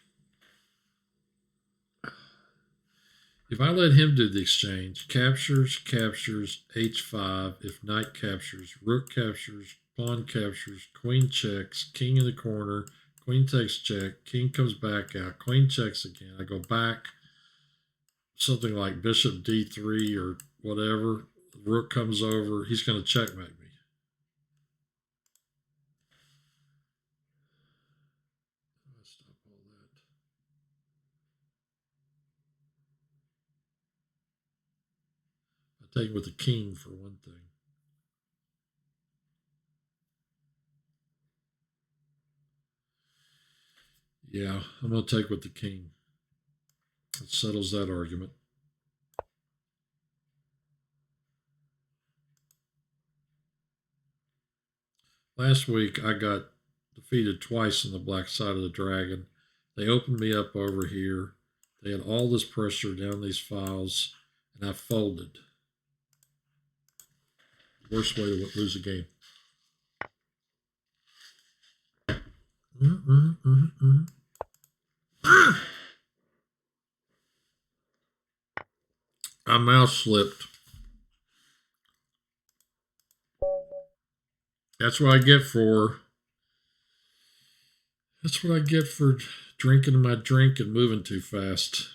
If I let him do the exchange, captures, h5. If knight captures, rook captures, pawn captures, queen checks, king in the corner, queen takes check, king comes back out, queen checks again. I go back, something like bishop d3 or whatever. Rook comes over. He's going to checkmate me. Stop all that. I take with the king for one thing. Yeah, I'm going to take with the king. That settles that argument. Last week, I got defeated twice on the black side of the dragon. They opened me up over here. They had all this pressure down these files, and I folded. Worst way to lose a game. I mouse slipped. That's what I get for. That's what I get for drinking my drink and moving too fast.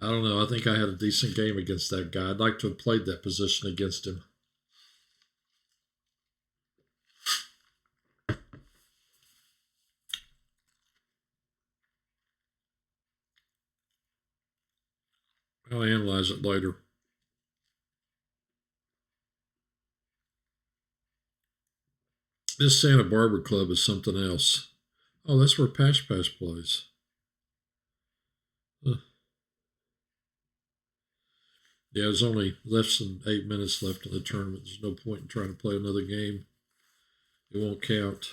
I don't know. I think I had a decent game against that guy. I'd like to have played that position against him. I'll analyze it later. This Santa Barbara club is something else. Oh, that's where Pash plays. Huh. Yeah, there's only less than 8 minutes left in the tournament. There's no point in trying to play another game. It won't count.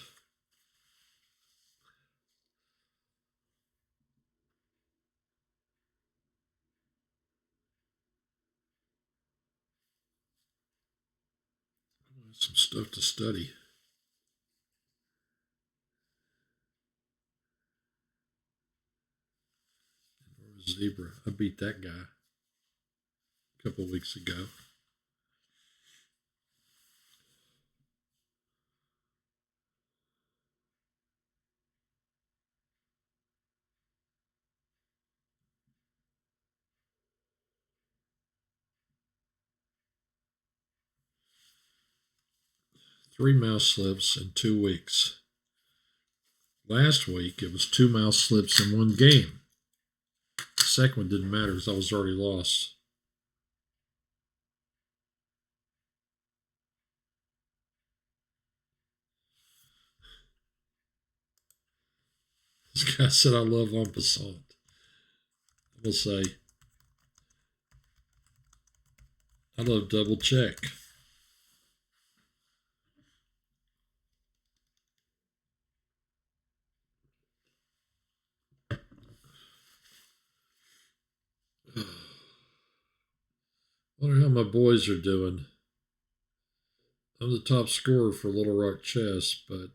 Some stuff to study. Zebra. I beat that guy a couple of weeks ago. Three mouse slips in 2 weeks. Last week, it was 2 mouse slips in 1 game. The second one didn't matter because I was already lost. This guy said I love en passant. I will say, I love double check. Wonder how my boys are doing. I'm the top scorer for Little Rock Chess, but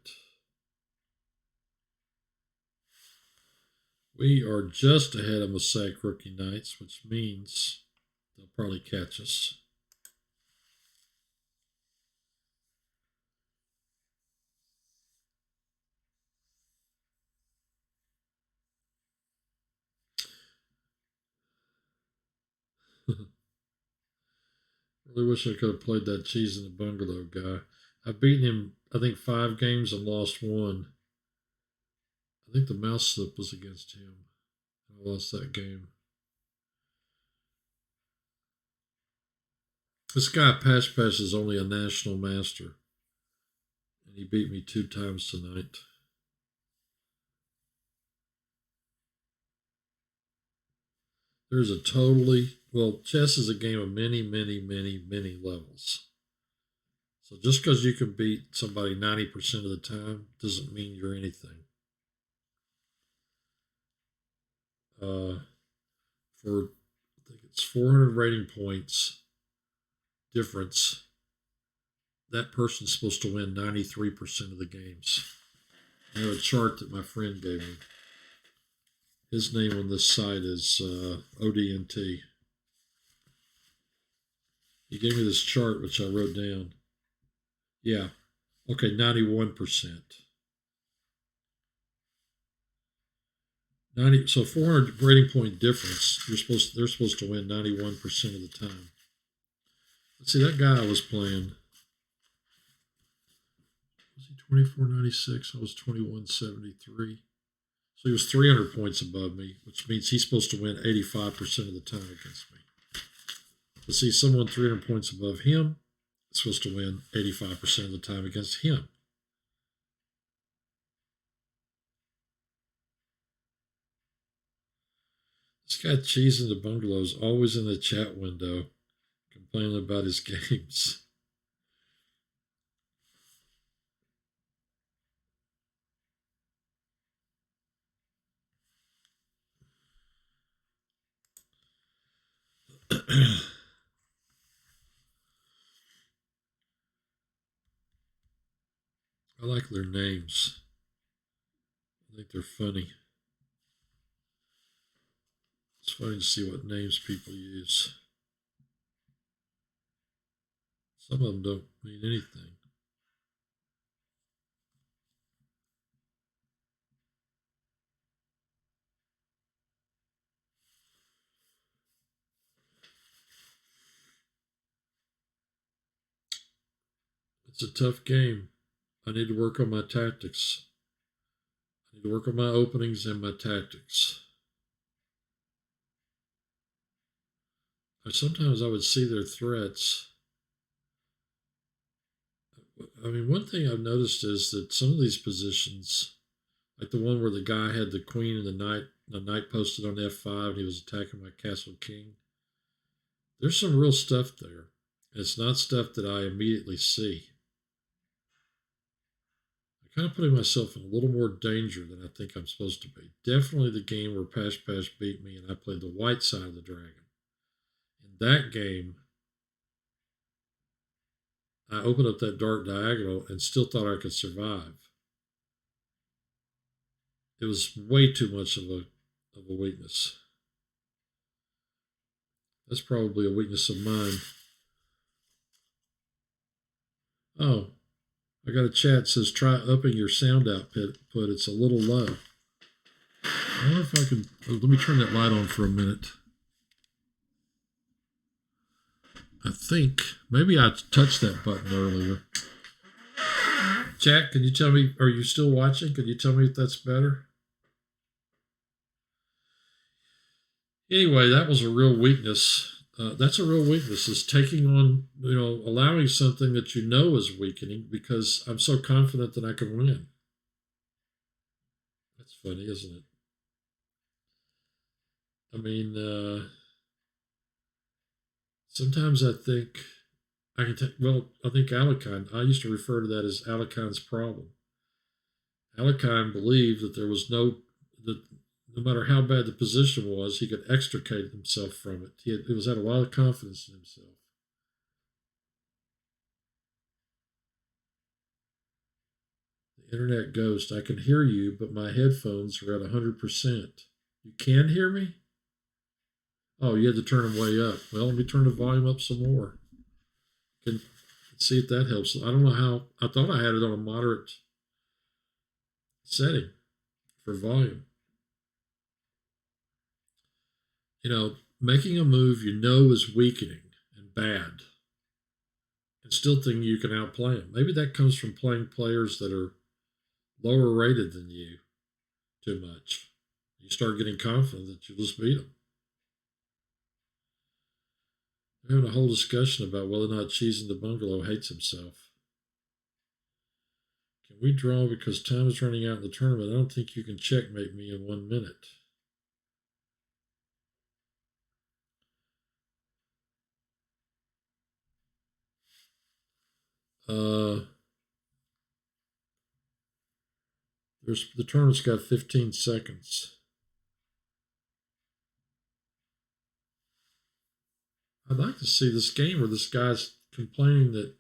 we are just ahead of Mosaic Rookie Knights, which means they'll probably catch us. Really wish I could have played that cheese in the bungalow guy. I've beaten him, I think, 5 games and lost 1. I think the mouse slip was against him. I lost that game. This guy Pash is only a national master, and he beat me 2 times tonight. There's a chess is a game of many, many, many, many levels. So just because you can beat somebody 90% of the time doesn't mean you're anything. For I think it's 400 rating points difference, that person's supposed to win 93% of the games. I have a chart that my friend gave me. His name on this site is ODNT. He gave me this chart, which I wrote down. Yeah. Okay, 91%. 400 rating point difference. They're supposed to win 91% of the time. Let's see, that guy I was playing. Was he 2496? I was 2173. So he was 300 points above me, which means he's supposed to win 85% of the time against me. But see, someone 300 points above him is supposed to win 85% of the time against him. This guy Cheese in the Bungalow is always in the chat window complaining about his games. I like their names. think they're funny. It's funny to see what names people use. Some of them don't mean anything. It's a tough game. I need to work on my tactics. I need to work on my openings and my tactics. Sometimes I would see their threats. I mean, one thing I've noticed is that some of these positions, like the one where the guy had the queen and the knight posted on F5 and he was attacking my castle king, there's some real stuff there. It's not stuff that I immediately see. I'm kind of putting myself in a little more danger than I think I'm supposed to be. Definitely the game where Pash beat me and I played the white side of the dragon. In that game, I opened up that dark diagonal and still thought I could survive. It was way too much of a weakness. That's probably a weakness of mine. Oh, I got a chat that says try upping your sound output. It's a little low. I wonder if I can. Let me turn that light on for a minute. I think maybe I touched that button earlier. Chat, can you tell me, are you still watching? Can you tell me if that's better? Anyway, that was a real weakness. That's a real weakness, is taking on, allowing something that you know is weakening because I'm so confident that I can win. That's funny, isn't it? I mean, sometimes I think I can take, I think Alekhine, I used to refer to that as Alekhine's problem. Alekhine believed that there was no matter how bad the position was, he could extricate himself from it. He had a lot of confidence in himself. The internet ghost, I can hear you, but my headphones are at 100%. You can hear me? Oh, you had to turn them way up. Well, let me turn the volume up some more. Let's see if that helps. I don't know how. I thought I had it on a moderate setting for volume. Making a move you know is weakening and bad, and still thinking you can outplay them. Maybe that comes from playing players that are lower rated than you too much. You start getting confident that you'll just beat them. We're having a whole discussion about whether or not Cheese in the Bungalow hates himself. Can we draw because time is running out in the tournament? I don't think you can checkmate me in 1 minute. The tournament's got 15 seconds. I'd like to see this game where this guy's complaining that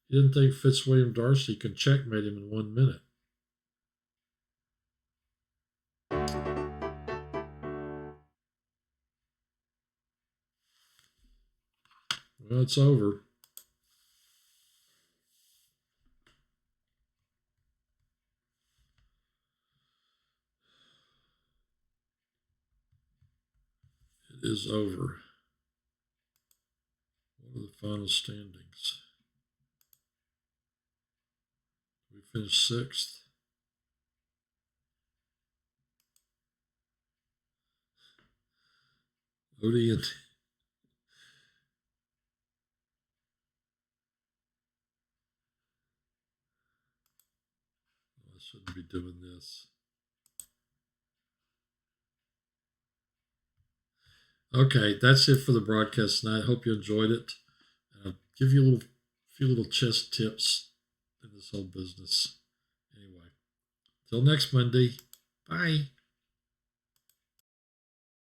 he didn't think Fitzwilliam Darcy could checkmate him in 1 minute. Well, it's over. It is over. What are the final standings? We finished 6th. Odie and I shouldn't be doing this. Okay, that's it for the broadcast tonight. Hope you enjoyed it. I'll give you a few little chess tips in this whole business. Anyway, till next Monday. Bye.